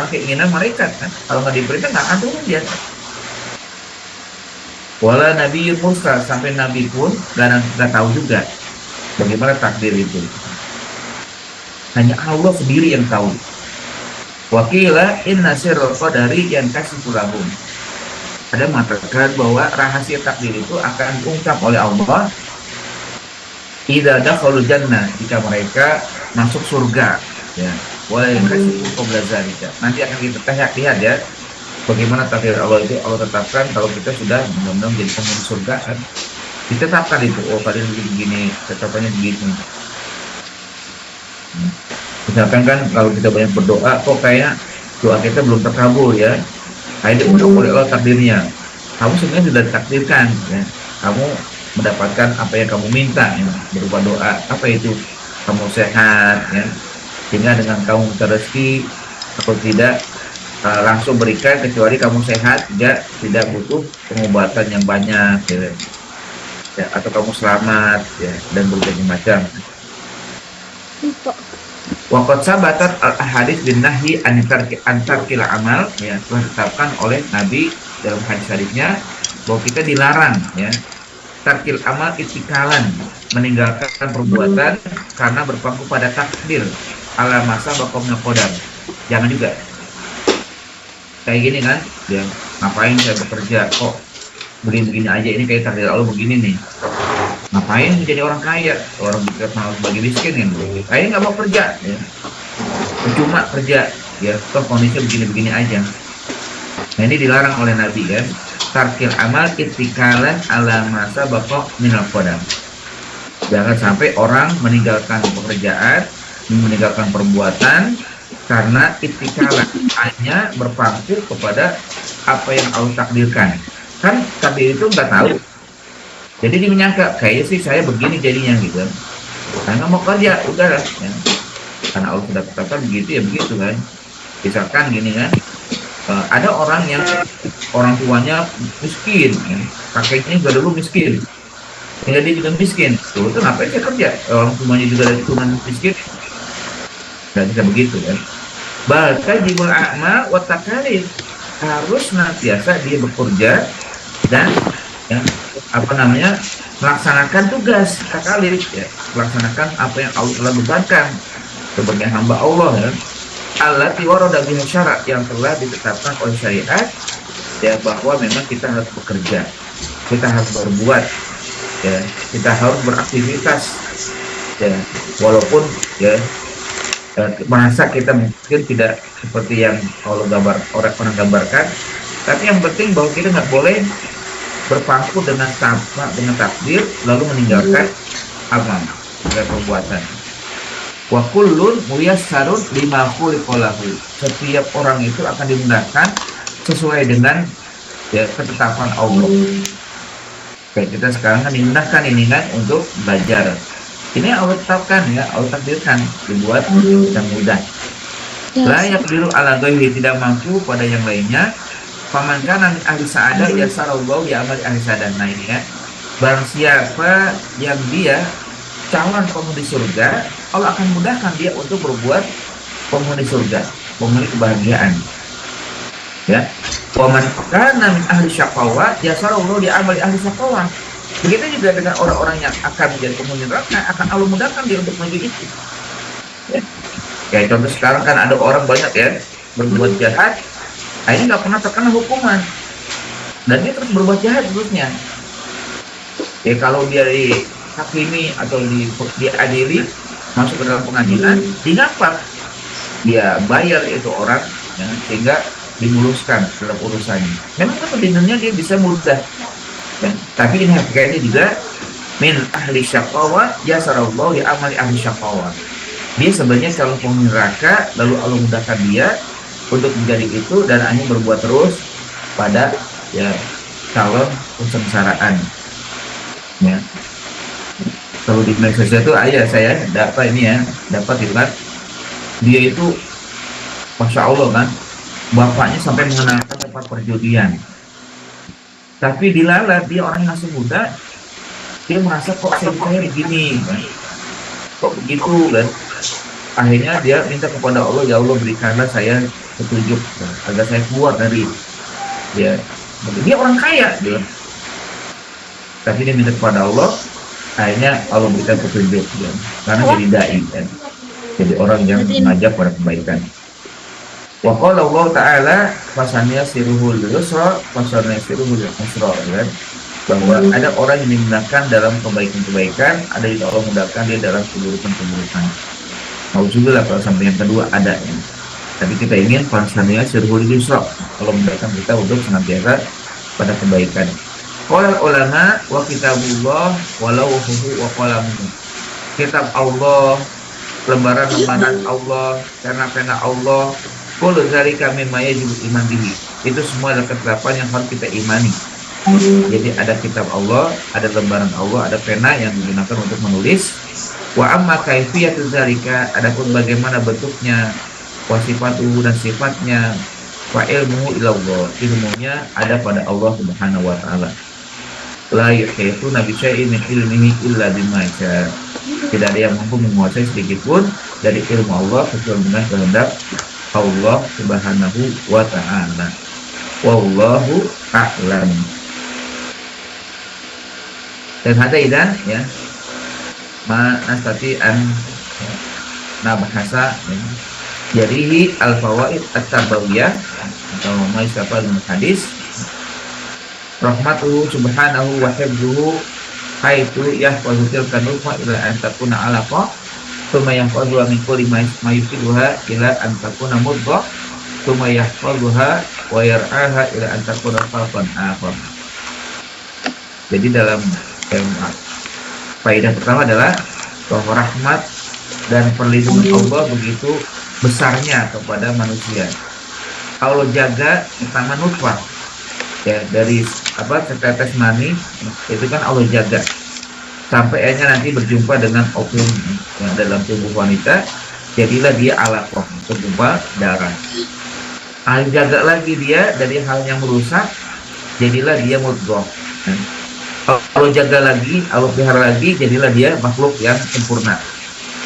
keinginan malaikat, kan? Kalau nggak diperintah nggak akan turun dia. Wala nabi mursal, sampai nabi pun nggak tahu juga bagaimana takdir itu. Hanya Allah sendiri yang tahu. Wakila inna sirral qadari yang kasih lahum. Ada mengatakan bahwa rahasia takdir itu akan diungkap oleh Allah idza dakhalul jannah, jika mereka masuk surga, ya. Wala yang kasih qabla zalika. Nanti akan kita lihat ya bagaimana takdir Allah itu. Allah tetapkan kalau kita sudah benar-benar menjadi penghuni surga, kan ditetapkan itu, oh kalian begini, tetapannya begitu. Misalkan kan kalau kita banyak berdoa, kok kayak doa kita belum terkabul, ya. Akhirnya diundang oleh Allah takdirnya. Kamu sebenarnya sudah ditakdirkan, ya. Kamu mendapatkan apa yang kamu minta, ya, berupa doa. Apa itu? Kamu sehat, ya. Sehingga dengan kamu minta rezeki atau tidak langsung berikan, kecuali kamu sehat, tidak butuh pengobatan yang banyak, ya, atau kamu selamat, ya, dan berbagai macam. Waqad sabatat al-ahadits bin nahyi antar kila amal, ya, telah ditetapkan oleh Nabi dalam hadis-hadisnya bahwa kita dilarang, ya, tarkil amal itikalan, meninggalkan perbuatan karena berpangku pada takdir ala masa bakomnya qadar. Jangan juga kayak gini kan, ya, ngapain saya bekerja kok begini-begini aja, ini kayak takdir Allah begini nih, ngapain menjadi orang kaya, orang dikenal sebagai miskin, kan, kayaknya nggak mau kerja, ya, cuma kerja, ya, toh kondisinya begini-begini aja. Nah, ini dilarang oleh Nabi kan. Tarkil amal ittikalan ala masa bapak minal qadam. Jangan sampai orang meninggalkan pekerjaan, meninggalkan perbuatan karena ittikalan, hanya berpaku kepada apa yang Allah takdirkan. Kan takdir itu nggak tahu. Jadi dia menyangka, kayaknya sih saya begini jadinya gitu. Karena mau kerja, udah lah. Ya. Karena Allah sudah tetapkan begitu ya begitu kan. Misalkan gini kan, ada orang yang orang tuanya miskin, ya. Kakeknya juga dulu miskin. Jadi dia juga miskin. Tuh, itu ngapain dia kerja? Orang tuanya juga dari turunan miskin. Nggak bisa begitu kan. Bahkan jibul a'ma wa takalif, harus senantiasa dia bekerja dan ya, melaksanakan tugas takalif, ya, melaksanakan apa yang Allah telah bebankan sebagai hamba Allah, ya. Allati warada biha syarat, yang telah ditetapkan oleh syariat, ya, bahwa memang kita harus bekerja, kita harus berbuat, ya, kita harus beraktivitas, ya, walaupun ya merasa kita mungkin tidak seperti yang orang gambarkan, tapi yang penting bahwa kita nggak boleh berpangku dengan takdir lalu meninggalkan amal dan perbuatan. Wa kullun muyassarun lima khuliqalahu. Setiap orang itu akan dimudahkan sesuai dengan ya ketetapan Allah. Kayak kita sekarang kan dimudahkan ini kan untuk belajar. Ini Allah tetapkan, ya, Allah takdirkan dibuat yang mudah. Layak biru ala ghairi, tidak mampu pada yang lainnya. Faman kana min ahli sa'adah yasarallahu ya amali ahli sa'adah. Nah ini ya, barang siapa yang dia calon penghuni surga, Allah akan mudahkan dia untuk berbuat penghuni surga, penghuni kebahagiaan. Ya, faman kana min ahli syaqawa yasarallahu ya amali ahli syaqawa. Begitu juga dengan orang-orang yang akan menjadi penghuni neraka, akan Allah mudahkan dia untuk menuju itu. Ya. Kayak contoh sekarang kan ada orang banyak ya berbuat jahat, akhirnya nggak pernah terkena hukuman, dan dia terus berbuat jahat terusnya. Ya kalau dia dihakimi atau diadili masuk ke dalam pengadilan, digampar, dia bayar itu orang, ya, sehingga dimuluskan dalam urusannya. Memang kan di dunia dia bisa mudah. Ya, tapi ini hakikatnya juga min ahli syaqawa yasarallahu ya amali ahli syaqawa. Dia sebenarnya calon penghuni neraka, lalu Allah mudahkan dia untuk menjadi itu dan hanya berbuat terus pada ya calon kesengsaraan. Ya. Kalau di media sosial itu ayah saya dapat lihat dia itu masya Allah kan, bapaknya sampai mengenalkan tempat perjudian. Tapi dilalah dia orang yang masih muda, dia merasa kok saya begini, kan? Kok begitu kan? Akhirnya dia minta kepada Allah, ya Allah berikanlah saya petunjuk agar saya keluar dari dia. Dia orang kaya dia, tapi dia minta kepada Allah, akhirnya Allah berikan petunjuk dia. Karena jadi dai kan, jadi orang yang mengajak pada kebaikan. Wa qala Allah Ta'ala fasannya siruhul yusra fasannya siruhul yusra, kan? Bahwa ada orang yang dimudahkan dalam kebaikan-kebaikan, ada yang Allah mudahkan dia dalam keburukan-keburukan. Alhamdulillah kalau sampai yang kedua ada ya. Tapi kita ingin fasannya siruhul yusra, Allah mudahkan kita untuk senantiasa pada kebaikan. Qala ulama wa kitabullah walau huhu wa qalamuhu. Kitab Allah, lembaran-lembaran Allah, pena-pena Allah, kullu dzalika mimma yajibu iman bihi. Itu semua adalah ketetapan yang harus kita imani. Jadi ada kitab Allah, ada lembaran Allah, ada pena yang digunakan untuk menulis. Wa amma kaifiyatu dzalika, adapun bagaimana bentuknya, wa sifatuhu dan sifatnya, wa ilmuhu ilallah, ilmunya ada pada Allah Subhanahu wa taala. La yuhituna bi syai'in min ilmihi illa bima syaa. Tidak ada yang mampu menguasai sedikit pun dari ilmu Allah kecuali dengan kehendak Allah Subhanahu wa ta'ala. Wallahu a'lam. Dan hadaidan ya ma nastati an bahasa ya. Jadihi al-fawaid at-tabawiyah atau ma'isafal hadis rahmatuhu subhanahu wa hibduhu haitsu yahfazu tilka nufa ila an takuna alaqa thumma yahfazuha min kulli ma yufiduha ila an takuna mudghah thumma yahfazuha wa yar'aha ila an takuna khalqan akhar. Jadi dalam faedah pertama adalah bahwa rahmat dan perlindungan Allah begitu besarnya kepada manusia. Allah jaga pertama nutfah, ya, dari setetes mani itu kan Allah jaga sampai akhirnya nanti berjumpa dengan ovum yang dalam tubuh wanita, jadilah dia alaqah, segumpal darah. Allah jaga lagi dia dari hal yang merusak, jadilah dia mudghah. Allah jaga lagi, Allah pelihara lagi, jadilah dia makhluk yang sempurna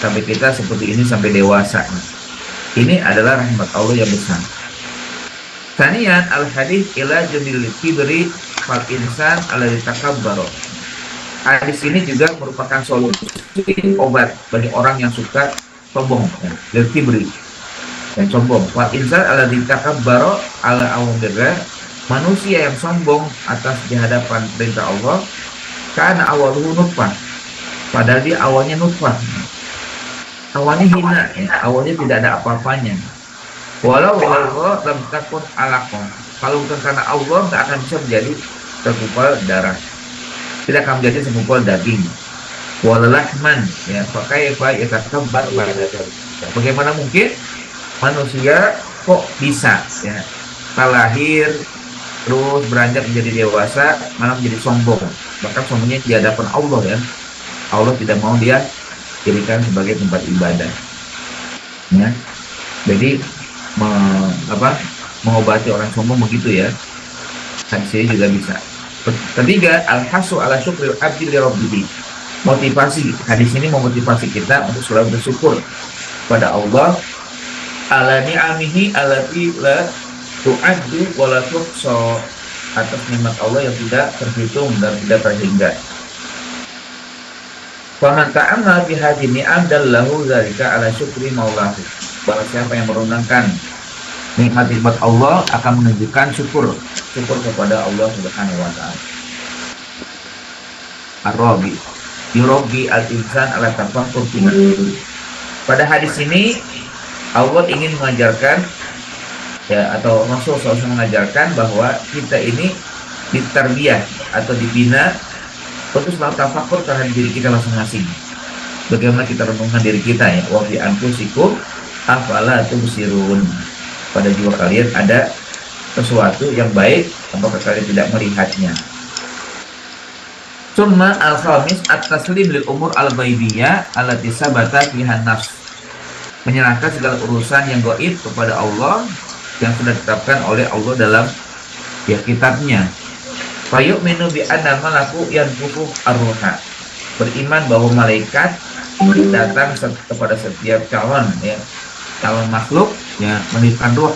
sampai kita seperti ini, sampai dewasa. Ini adalah rahmat Allah yang besar. Sanian al-hadis ila jamil kibri fal insan alladzi takabbara. Hadis ini juga merupakan solusi obat bagi orang yang suka sombong, lil kibri, yang sombong. Fal insan alladzi takabbara ala awamdira, manusia yang sombong atas di hadapan perintah Allah, karena awaluhu nutfah, padahal dia awalnya nutfah, awalnya hina, ya, awalnya tidak ada apa-apanya. Walau Allah lam takun alaqah, kalau bukan karena Allah nggak akan bisa menjadi segumpal darah, tidak akan menjadi segumpal daging. Walalahman, ya, pakai apa ya, takabbar. Bagaimana mungkin manusia kok bisa, ya, lahir terus beranjak menjadi dewasa malah menjadi sombong, bahkan sombongnya di hadapan Allah, ya. Allah tidak mau dia jadikan sebagai tempat ibadah, ya. Jadi mengobati orang sombong begitu, ya. Hadis ini juga bisa. Ketiga, al-hasu ala syukril abdi li rabbih. Motivasi, hadis ini memotivasi kita untuk selalu bersyukur pada Allah ala ni'amihi allati la tu'addu wa la tuhsa, atas nikmat Allah yang tidak terhitung dan tidak terhingga. Faman ta'amma bi hadhihi ni'am dallahu dzalika ala syukri maulahu. Barang siapa yang merenungkan nikmat-nikmat Allah akan menunjukkan syukur kepada Allah Subhanahu wa taala. Ar-Rabi yurabbi al-insan ala tafakkur fiha. Pada hadis ini Allah ingin mengajarkan, ya, atau Rasul SAW mengajarkan bahwa kita ini ditarbiyah atau dibina untuk selalu tafakur terhadap diri kita masing-masing. Bagaimana kita renungkan diri kita, ya, wa fi anfusikum afala tubsirun. Pada jiwa kalian ada sesuatu yang baik, apakah kalian tidak melihatnya? Summa al-khamis at-taslim lil umur al-ghaibiyah allati sabata fiha nafs. Menyerahkan segala urusan yang gaib kepada Allah yang sudah ditetapkan oleh Allah dalam, ya, kitabnya. Fayu'minu bi anna malaku yanfuku ar-ruha. Beriman bahwa malaikat datang kepada setiap calon, ya, calon makhluk, ya, meniupkan ruh.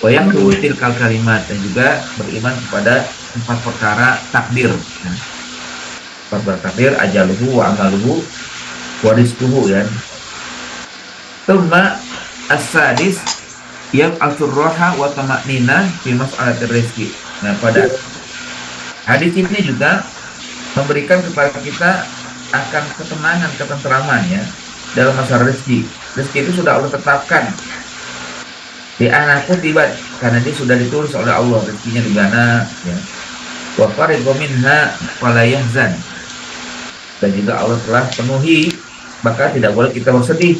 Wa yaqutil kalimat, dan juga beriman kepada 4 perkara takdir. 4 perkara takdir, ajaluhu wa amaluhu wa rizquhu, ya. Tsumma as-sadis yang al-surraha wa tama'nina fi mas'alatir rizqi. Nah, pada hadis ini juga memberikan kepada kita akan ketenangan, ketenteraman, ya, dalam masalah rezeki. Rezeki itu sudah Allah tetapkan di anakku tiba, karena dia sudah ditulis oleh Allah rezekinya di mana, ya. Wa fariqu minha fala yahzan, dan juga Allah telah penuhi, maka tidak boleh kita bersedih.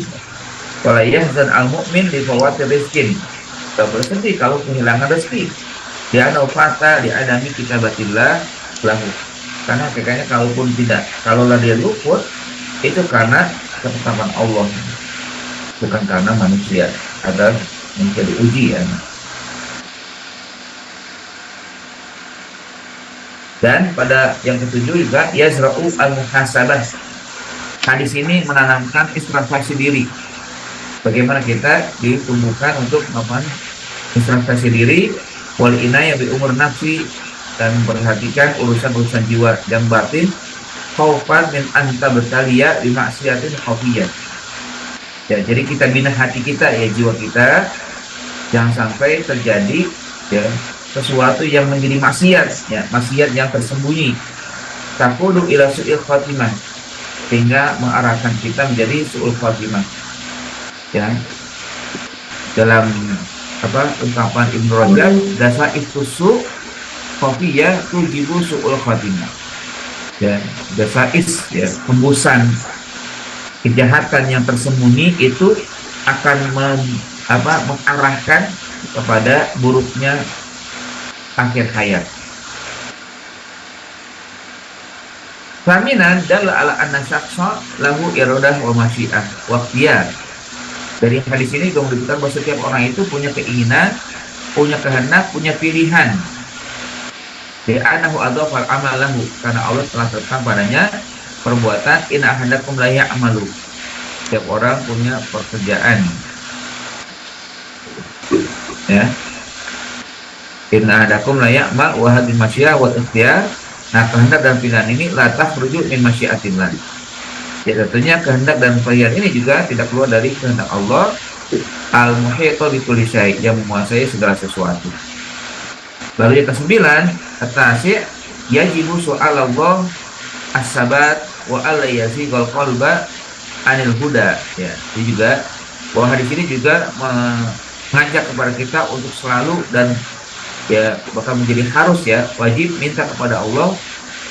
Fala yahzan al-mu'min li fawati rizqin. Tidak bersedih kalau kehilangan rezeki. Dia naufata di adami kitabatillah lahu. Karena hakikatnya kalaulah dia luput, itu karena ketetapan Allah, bukan karena manusia. Ada menjadi ujian. Dan pada yang ketujuh juga yazra'u al-muhasabah. Hadis ini menanamkan introspeksi diri. Bagaimana kita ditumbuhkan untuk melakukan introspeksi diri, wal inayah bi umur nafsi, dan memperhatikan urusan-urusan jiwa dan batin, khaufan min anta bertalia di maksiatin khafiyah. Ya, jadi kita bina hati kita, ya, jiwa kita, jangan sampai terjadi, ya, sesuatu yang menjadi maksiat, ya, maksiat yang tersembunyi. Taqudu ila su'il khatimah, sehingga mengarahkan kita menjadi su'ul khatimah, ya. Dalam ungkapan Ibnu Rajab, dasa istusu khafiyah tujibu su'ul khatimah. Ya, dasa ya, hembusan kejahatan yang tersembunyi itu akan mengarahkan kepada buruknya akhir hayat. Faminan dalla ala anna syakhsa lahu iradah wa masyiah wa ikhtiyar. Dari hadis ini juga menunjukkan bahwa setiap orang itu punya keinginan, punya kehendak, punya pilihan. Li'annahu adhafal amal lahu, karena Allah telah tetapkan padanya perbuatan in ahadakum la ya'malu. Setiap orang punya pekerjaan. Ya. In ahadakum la ya'mal wa hadhihi masyiah wa ikhtiyar. Nah, kehendak dan pilihan ini la takhruju min masyiatillah. Ya, tentunya kehendak dan pilihan ini juga tidak keluar dari kehendak Allah al-muhita bi kulli syai', yang menguasai segala sesuatu. Lalu yang ke-9, at-tasi' yajibu su'al Allah as-sabat wa alla yazighal qalba anil huda. Ya, ini juga bahwa hadis ini juga mengajak kepada kita untuk selalu dan ya bahkan menjadi harus ya wajib minta kepada Allah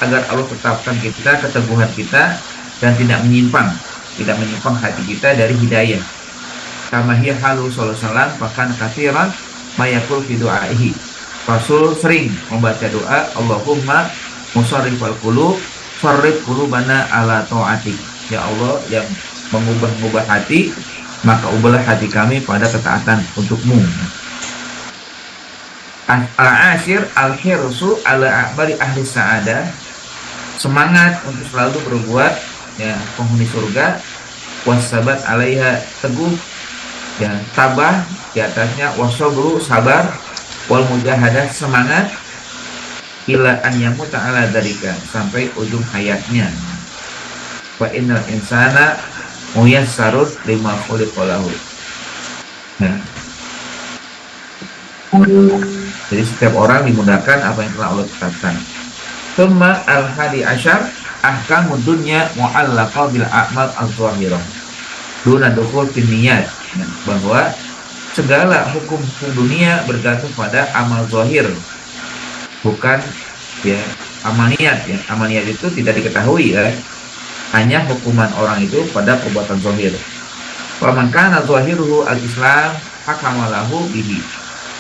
agar Allah tetapkan kita keteguhan kita dan tidak menyimpang hati kita dari hidayah. Kama hiya halu sallallahu alaihi wasallam bahkan katsiran mayakul fi du'aihi. Rasul sering membaca doa Allahumma musarrifal qulub sarrif qulubana ala ta'atik. Ya Allah yang mengubah hati, maka ubahlah hati kami pada ketaatan untuk-Mu. Al-ashir al-hirsu ala a'mali ahli sa'adah, semangat untuk selalu berbuat ya penghuni surga, wasabat alaiha, teguh ya tabah di atasnya, wasabru sabar, wal mujahadah semangat, ila an yamuta ala dzalika, sampai ujung hayatnya. Wa innal insana muyassarun lima khuliqa lahu. Ya. Jadi setiap orang dimudahkan apa yang telah Allah tetapkan. Tsumma al-hadi asyar ahkamud dunya mu'allaqa bil a'mal az-zahirah duna dukhul fin niyat. Bahwa segala hukum dunia bergantung pada amal zahir, bukan ya amal niat. Ya, amal niat itu tidak diketahui ya. Hanya hukuman orang itu pada perbuatan zahir. Wa man kana zahiruhu al-islam hakamalahu bihi.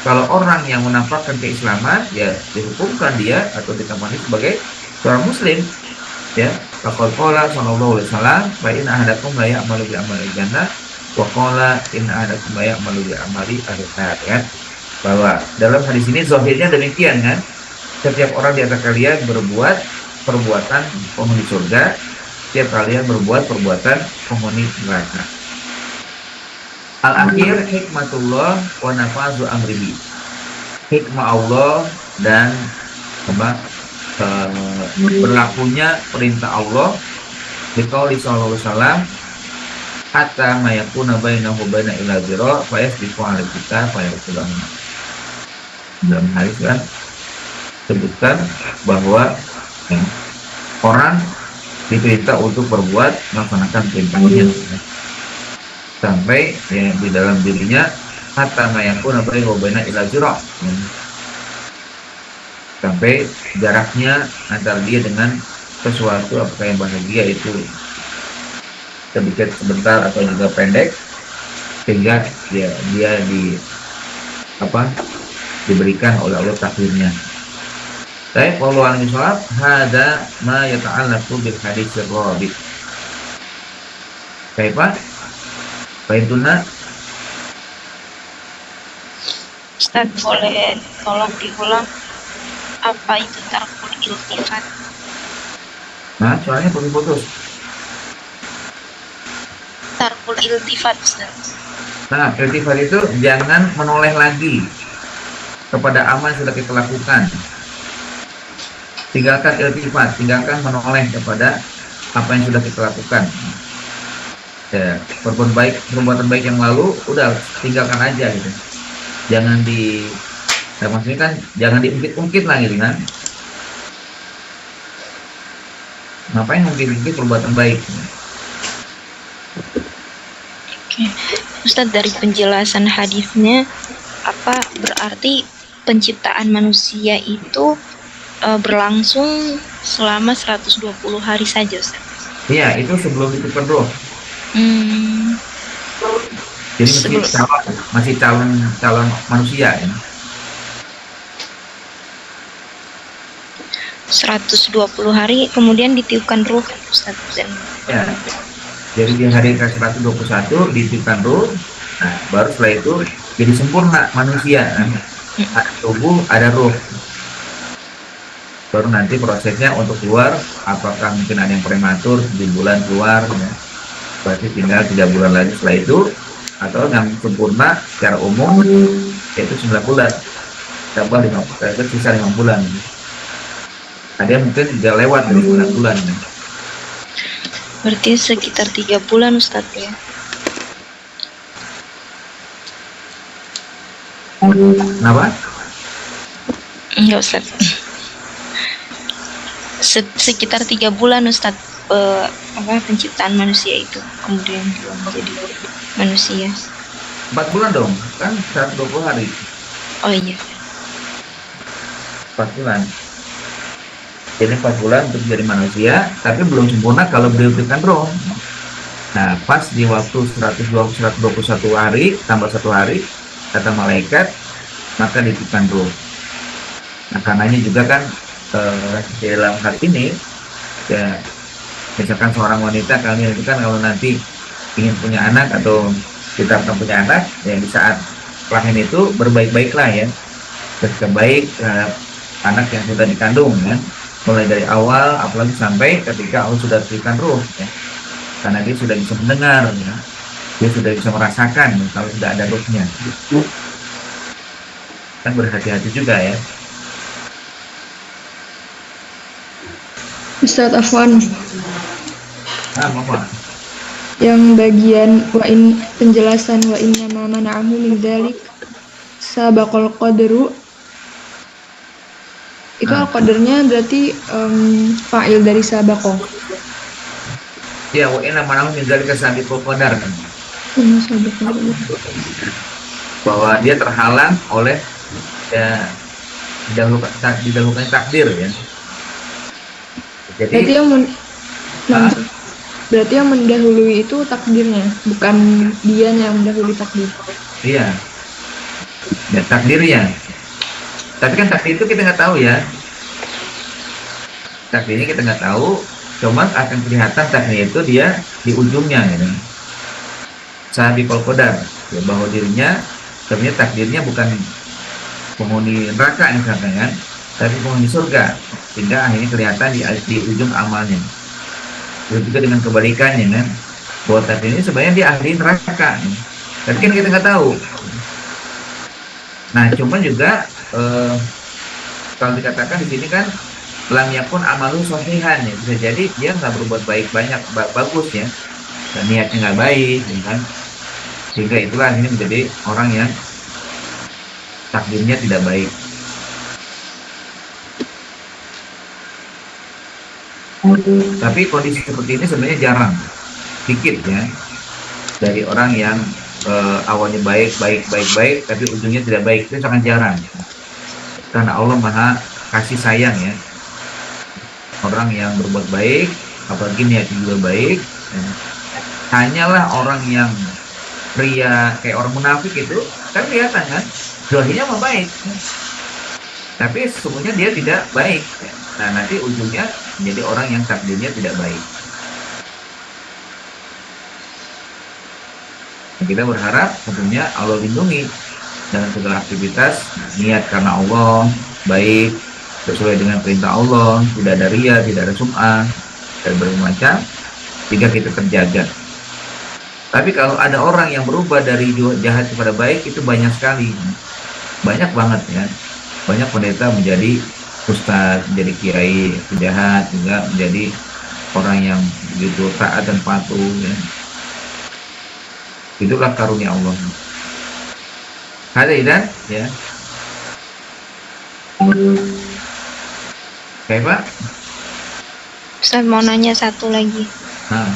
Kalau orang yang menampakkan keislaman, ya dihukumkan dia atau ditamani sebagai seorang muslim. Ya, faqad qala sallallahu alaihi wasallam, "Fa in ahadakum la ya'malu bi amali jannah wa qala in ahadakum la ya'malu bi amali ahli nar." Ya. Bahwa dalam hadis ini zahirnya demikian kan. Setiap orang di antara kalian berbuat perbuatan penghuni surga, setiap kalian berbuat perbuatan penghuni neraka. Al-akhir hikmatullah wa nafazu amrihi. Hikmah Allah dan berlakunya perintah Allah biqauli sallallahu alaihi wasallam hatta mayakuna bainahu baina ila dzira fa yasbiqu ala kita fa yaqulu. Dalam hadis kan sebutkan bahwa orang diperintah untuk berbuat melaksanakan perintahnya sampai ya, di dalam dirinya hatta mayakuna bainahu baina ila dzira, sampai jaraknya antara dia dengan sesuatu apakah yang bahagia itu sedikit sebentar atau juga pendek, sehingga dia diberikan oleh Allah takdirnya. Baik, wallahu a'lam bishawab. Hada ma yata'allaqu bil hadits ar-rabi. Kaifa? Baituna. Ustaz, boleh tolong diulang apa itu tarkul iltifat? Nah, soalnya putus-putus. Tarkul iltifat, Ustaz. Nah, iltifat itu jangan menoleh lagi kepada amal yang sudah kita lakukan. Tinggalkan iltifat, tinggalkan menoleh kepada apa yang sudah kita lakukan. Ya, perbuatan baik yang lalu udah tinggalkan aja gitu. Jangan maksudnya kan jangan diungkit-ungkit lah gitu kan. Ngapain ungkit-ungkit perbuatan baik? Oke. Ustaz, dari penjelasan hadisnya berarti penciptaan manusia itu berlangsung selama 120 hari saja, Ustaz. Iya, itu sebelum ditiupkan roh. Hmm, Jadi sebelum masih calon manusia ya. 120 hari kemudian ditiupkan ruh, Ustaz. Dan Ya. Jadi di hari ke-121 ditiupkan roh. Nah, baru setelah itu jadi sempurna manusia. Ada tubuh, ada roh. Baru nanti prosesnya untuk keluar, apakah mungkin ada yang prematur 7 bulan keluar ya. Berarti tinggal 3 bulan lagi setelah itu, atau yang sempurna secara umum yaitu 9 bulan tambah 5, sisa 5 bulan. Ada yang mungkin tidak lewat dari 9 bulan ya. berarti sekitar 3 bulan, Ustaz, ya. Kenapa? Enggak, Ustaz. Sekitar 3 bulan, Ustaz, penciptaan manusia itu kemudian dia menjadi manusia. 4 bulan dong, kan 120 hari. Oh iya. 4 bulan. Jadi 4 bulan untuk jadi manusia, tapi belum sempurna kalau beliau berikan roh. Nah, pas di waktu 121 hari, tambah 1 hari, kata malaikat, maka ditiupkan roh. Nah, karenanya juga kan di dalam hal ini, ya, misalkan seorang wanita, kalian itu kan kalau nanti ingin punya anak atau kita akan punya anak, ya di saat rahim itu berbaik-baiklah ya, ketika baik anak yang sudah dikandung ya, mulai dari awal apalagi sampai ketika Allah sudah berikan ruh ya, karena dia sudah bisa mendengar ya, dia sudah bisa merasakan ya, kalau sudah ada ruhnya kan berhati-hati juga ya. Ustadz Afwan, Apa? yang bagian penjelasan wa inna ma mana'ahu min dzalik sabaqal qadru itu al-qadarnya berarti fa'il dari sabaqo. Ya, wa inna mana'ahu min dzalika sabiqul qadar kan. Bahwa dia terhalang oleh ya didahulukan takdir ya. Jadi berarti yang mendahului itu takdirnya, bukan dia yang mendahului takdir. Iya, ya takdirnya. Tapi kan takdir itu kita nggak tahu ya. Takdirnya kita nggak tahu, cuman akan kelihatan takdir itu dia di ujungnya ya. Sabiqul qadar, ya, bahwa dirinya sebenarnya takdirnya bukan penghuni neraka misalkan kan, tapi penghuni surga, sehingga akhirnya kelihatan di ujung amalnya. Begitu juga dengan kebalikannya kan, bahwa takdir ini sebenarnya dia ahli neraka ya. Tapi kan kita nggak tahu. Nah, cuman juga kalau dikatakan di sini kan lam yakun amalu sohihan ya, bisa jadi dia nggak berbuat baik banyak bagus ya, dan niatnya nggak baik ya kan, sehingga itulah ini menjadi orang yang takdirnya tidak baik. Tapi kondisi seperti ini sebenarnya jarang, sedikit ya, dari orang yang awalnya baik, tapi ujungnya tidak baik, itu sangat jarang. Karena Allah Maha kasih sayang ya, orang yang berbuat baik, apalagi niatnya juga baik ya. Hanyalah orang yang pria kayak orang munafik itu kan kelihatan kan, zahirnya mah baik ya, tapi sesungguhnya dia tidak baik ya. Nah, nanti ujungnya menjadi orang yang takdirnya tidak baik. Kita berharap tentunya Allah lindungi dalam segala aktivitas, niat karena Allah, baik, sesuai dengan perintah Allah, tidak ada ria, tidak ada sum'ah, dan berbagai macam, sehingga kita terjaga. Tapi kalau ada orang yang berubah dari jahat kepada baik, itu banyak sekali, banyak banget ya. Banyak pendeta menjadi ustadz, menjadi kiai, penjahat juga menjadi orang yang begitu taat dan patuh ya. Itulah karunia Allah. Hadirin ya. Oke Pak. Ustaz mau nanya satu lagi. Nah.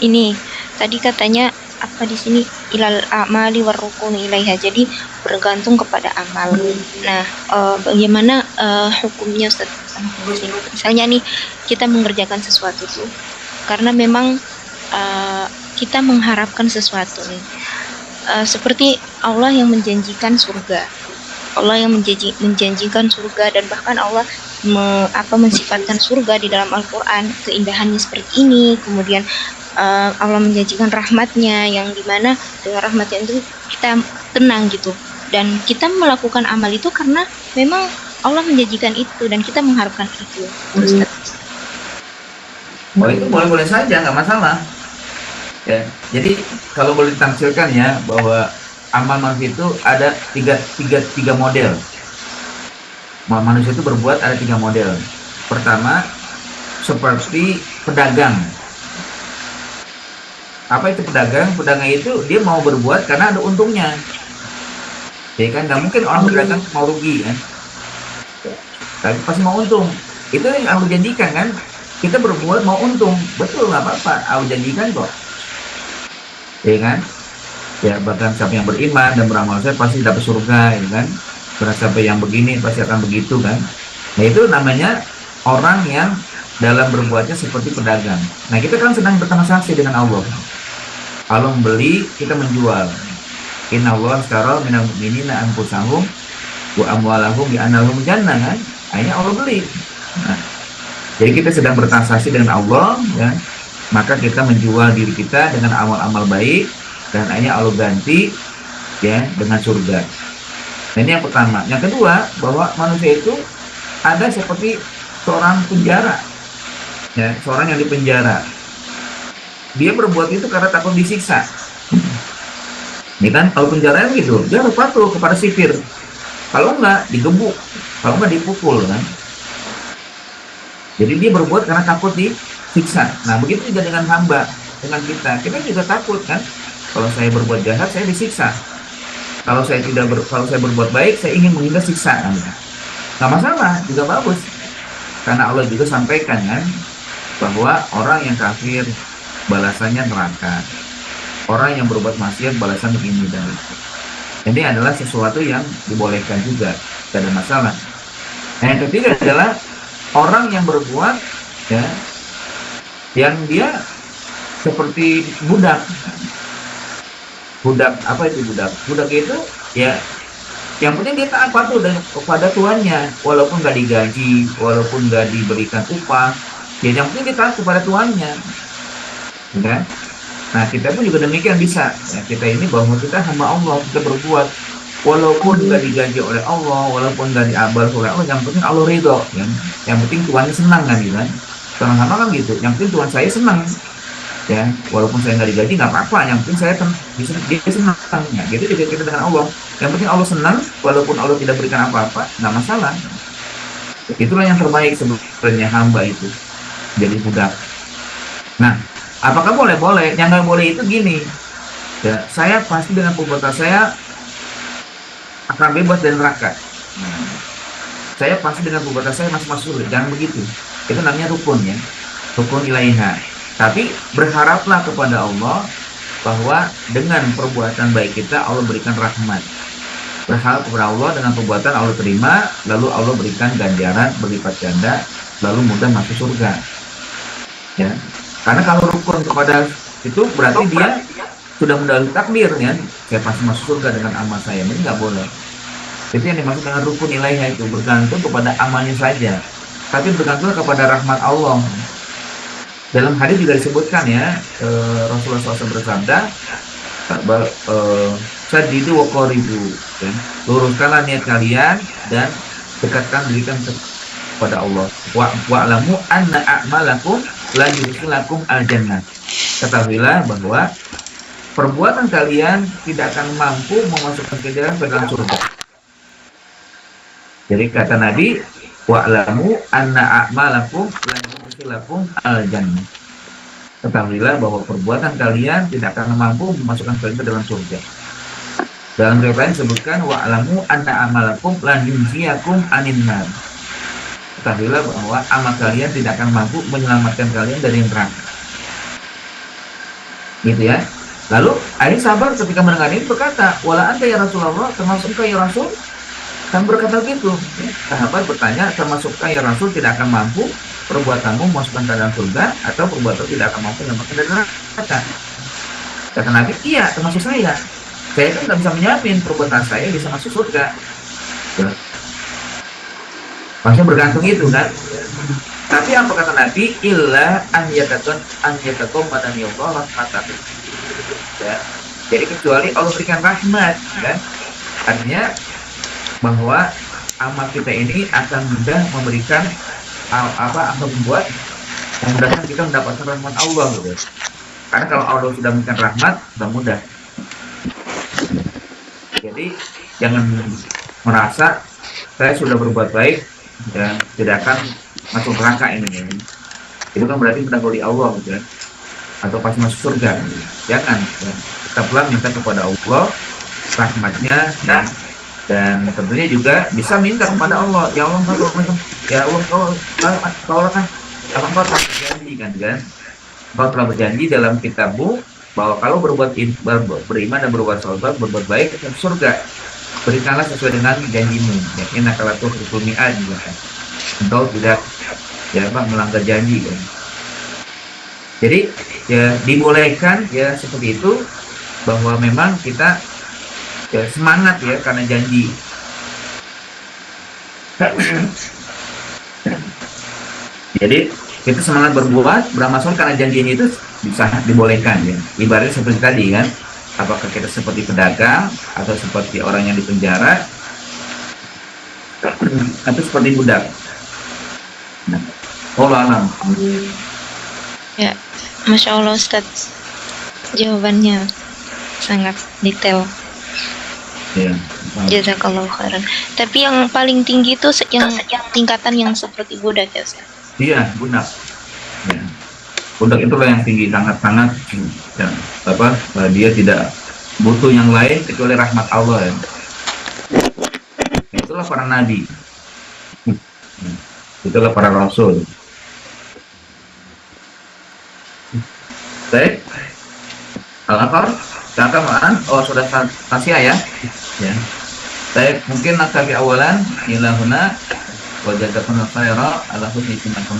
Ini tadi katanya apa di sini ilal amali warrukuni ilaiha, jadi bergantung kepada amal. Nah, bagaimana hukumnya Ustaz? Misalnya nih kita mengerjakan sesuatu tuh karena memang kita mengharapkan sesuatu nih, seperti Allah yang menjanjikan surga. Allah yang menjanjikan surga, dan bahkan Allah mensifatkan surga di dalam Al-Quran, keindahannya seperti ini. Kemudian Allah menjanjikan rahmatnya, yang dimana dengan rahmatnya itu kita tenang gitu, dan kita melakukan amal itu karena memang Allah menjanjikan itu dan kita mengharapkan itu. Oh, itu boleh-boleh saja, nggak masalah ya. Jadi kalau boleh ditafsirkan ya, bahwa amal manusia itu ada tiga model. Manusia itu berbuat ada 3 model. Pertama, seperti pedagang. Apa itu pedagang? Pedagang itu dia mau berbuat karena ada untungnya. Ya kan, nggak mungkin orang berdagang mau rugi kan. Tapi pasti mau untung. Itu yang Allah janjikan kan. Kita berbuat mau untung. Betul, nggak apa-apa. Allah janjikan kok. Ya kan? Ya, bahkan siapa yang beriman dan beramal saleh pasti dapat surga, ya kan? Karena siapa yang begini pasti akan begitu kan? Nah, itu namanya orang yang dalam berbuatnya seperti pedagang. Nah, kita kan sedang bertransaksi dengan Allah. Allah membeli, kita menjual. Inna Allah ashtara minal mu'minina anfusahum wa amwalahum bi anna lahum jannah kan? Akhirnya Allah beli. Nah, jadi kita sedang bertransaksi dengan Allah ya. Maka kita menjual diri kita dengan amal-amal baik, dan akhirnya Allah ganti ya dengan surga. Nah, ini yang pertama. Yang kedua, bahwa manusia itu ada seperti seorang penjara ya, seorang yang dipenjara. Dia berbuat itu karena takut disiksa. Ini kan kalau penjara gitu, dia harus patuh kepada sipir. Kalau enggak digebuk, kalau enggak dipukul kan. Jadi dia berbuat karena takut disiksa. Nah, begitu juga dengan hamba, dengan kita juga takut kan. Kalau saya berbuat jahat, saya disiksa. Kalau saya berbuat baik, saya ingin menghindar siksaan. Nggak masalah, juga bagus. Karena Allah juga sampaikan kan, bahwa orang yang kafir balasannya neraka. Orang yang berbuat maksiat balasan ini dan itu. Ini adalah sesuatu yang dibolehkan juga, tidak ada masalah. Nah, yang ketiga adalah orang yang berbuat ya, yang dia seperti budak. Budak, apa itu budak? Budak itu ya, yang penting dia taat patuh kepada tuannya, walaupun nggak digaji, walaupun nggak diberikan upah, ya yang penting dia taat kepada tuannya, ya. Nah, kita pun juga demikian bisa. Ya, kita ini bahwa kita hamba Allah, kita berbuat walaupun nggak digaji oleh Allah, walaupun nggak diabal oleh Allah, yang penting Allah ridho, ya. Yang penting tuannya senang kan, gitu kan? Sama-sama kan gitu. Yang penting tuan saya senang. Ya, walaupun saya nggak digaji nggak apa-apa, yang penting saya dia senang ya. Gitu juga kita dengan Allah, yang penting Allah senang walaupun Allah tidak berikan apa-apa, nggak masalah. Itulah yang terbaik sebenarnya hamba itu, jadi budak. Nah, apakah boleh? Yang nggak boleh itu gini ya, saya pasti dengan perbuatan saya akan bebas dari neraka. Saya pasti dengan perbuatan saya masuk surga, jangan begitu. Itu namanya rukun ya, rukun ilaiha. Tapi berharaplah kepada Allah bahwa dengan perbuatan baik kita Allah berikan rahmat. Berharap kepada Allah dengan perbuatan Allah terima, lalu Allah berikan ganjaran berlipat ganda, lalu mudah masuk surga. Ya, karena kalau rukun kepada itu berarti dia sudah mendahului takdir ya. Saya pasti masuk surga dengan amal saya, ini nggak boleh. Itu yang dimaksud dengan rukun ilaiha, itu bergantung kepada amalnya saja, tapi bergantung kepada rahmat Allah. Dalam hadis juga disebutkan ya, Rasulullah SAW bersabda, sadidu wa qaribu, ya, luruskanlah niat kalian dan dekatkan diri kepada Allah. Wa'lamu anna a'malakum la yudkhilukum al-jannah. Ketahuilah bahwa perbuatan kalian tidak akan mampu memasukkan kalian ke dalam surga. Jadi kata Nabi, wa'lamu anna a'malakum la yudkhilukum al-jannah. Ketahuilah bahwa perbuatan kalian tidak akan mampu memasukkan kalian ke dalam surga. Dalam riwayat lain disebutkan wa'lamu anna amalakum lan yunjiyakum anin nar. Ketahuilah bahwa amal kalian tidak akan mampu menyelamatkan kalian dari neraka. Gitu ya. Lalu Ali sabar ketika mendengar ini berkata, wala anta ya Rasulullah, termasukkah ya Rasul? Kan berkata gitu. Sahabat bertanya, termasukkah ya Rasul tidak akan mampu perbuatanmu memasukkan ke dalam surga, atau perbuatan tidak akan mampu memasukkan dari neraka? Kata Nabi, iya termasuk saya. Saya kan nggak bisa menjamin perbuatan saya bisa masuk surga. Ya. Maksudnya bergantung itu kan. Tapi apa kata Nabi? Illa an yatakum madani Allah rahmatahu. Ya. Jadi kecuali Allah berikan rahmat, kan? Artinya bahwa amal kita ini akan mudah memberikan akan membuat memudahkan kita mendapatkan rahmat Allah, gitu. Karena kalau Allah sudah memberikan rahmat, sudah mudah. Jadi jangan merasa saya sudah berbuat baik dan tidak akan masuk neraka ini. Itu kan berarti mendahului Allah, gitu, kan? Atau pasti masuk surga. Jangan. Ya. Tetaplah minta kepada Allah rahmatnya, dan tentunya juga bisa minta kepada Allah, ya Allah, ya Allah, kau kan telah berjanji kan, kau telah berjanji dalam kitabmu bahwa kalau beriman dan berbuat saleh, berbuat baik ke surga, berikanlah sesuai dengan janjimu. Ya, innaka latuhibbul mi'ad, kan? Engkau tidak melanggar janji, kan? Jadi ya dibolehkan ya seperti itu, bahwa memang kita ya semangat ya karena janji. Jadi kita semangat berbuat beramal soleh karena janjinya itu bisa dibolehkan ya. Ibaratnya seperti tadi kan, apakah kita seperti pedagang atau seperti orang yang di penjara atau seperti budak. Nah, alam. Ya, Masya Allah Ustadz, jawabannya sangat detail. Ya. Jazakallahu khairan. Tapi yang paling tinggi itu yang tingkatan yang seperti budak ya Ustaz? Iya, budak. Ya. Budak itulah yang tinggi, sangat-sangat ya, dia tidak butuh yang lain kecuali rahmat Allah ya. Itulah para nabi. Itulah para rasul. Baik. Al-Akhar, katakan, sudah tasya ya. Ya. Baik, mungkin naktafi awalan ilahuna wa jazakumullahu khairan ala husni istima'ikum.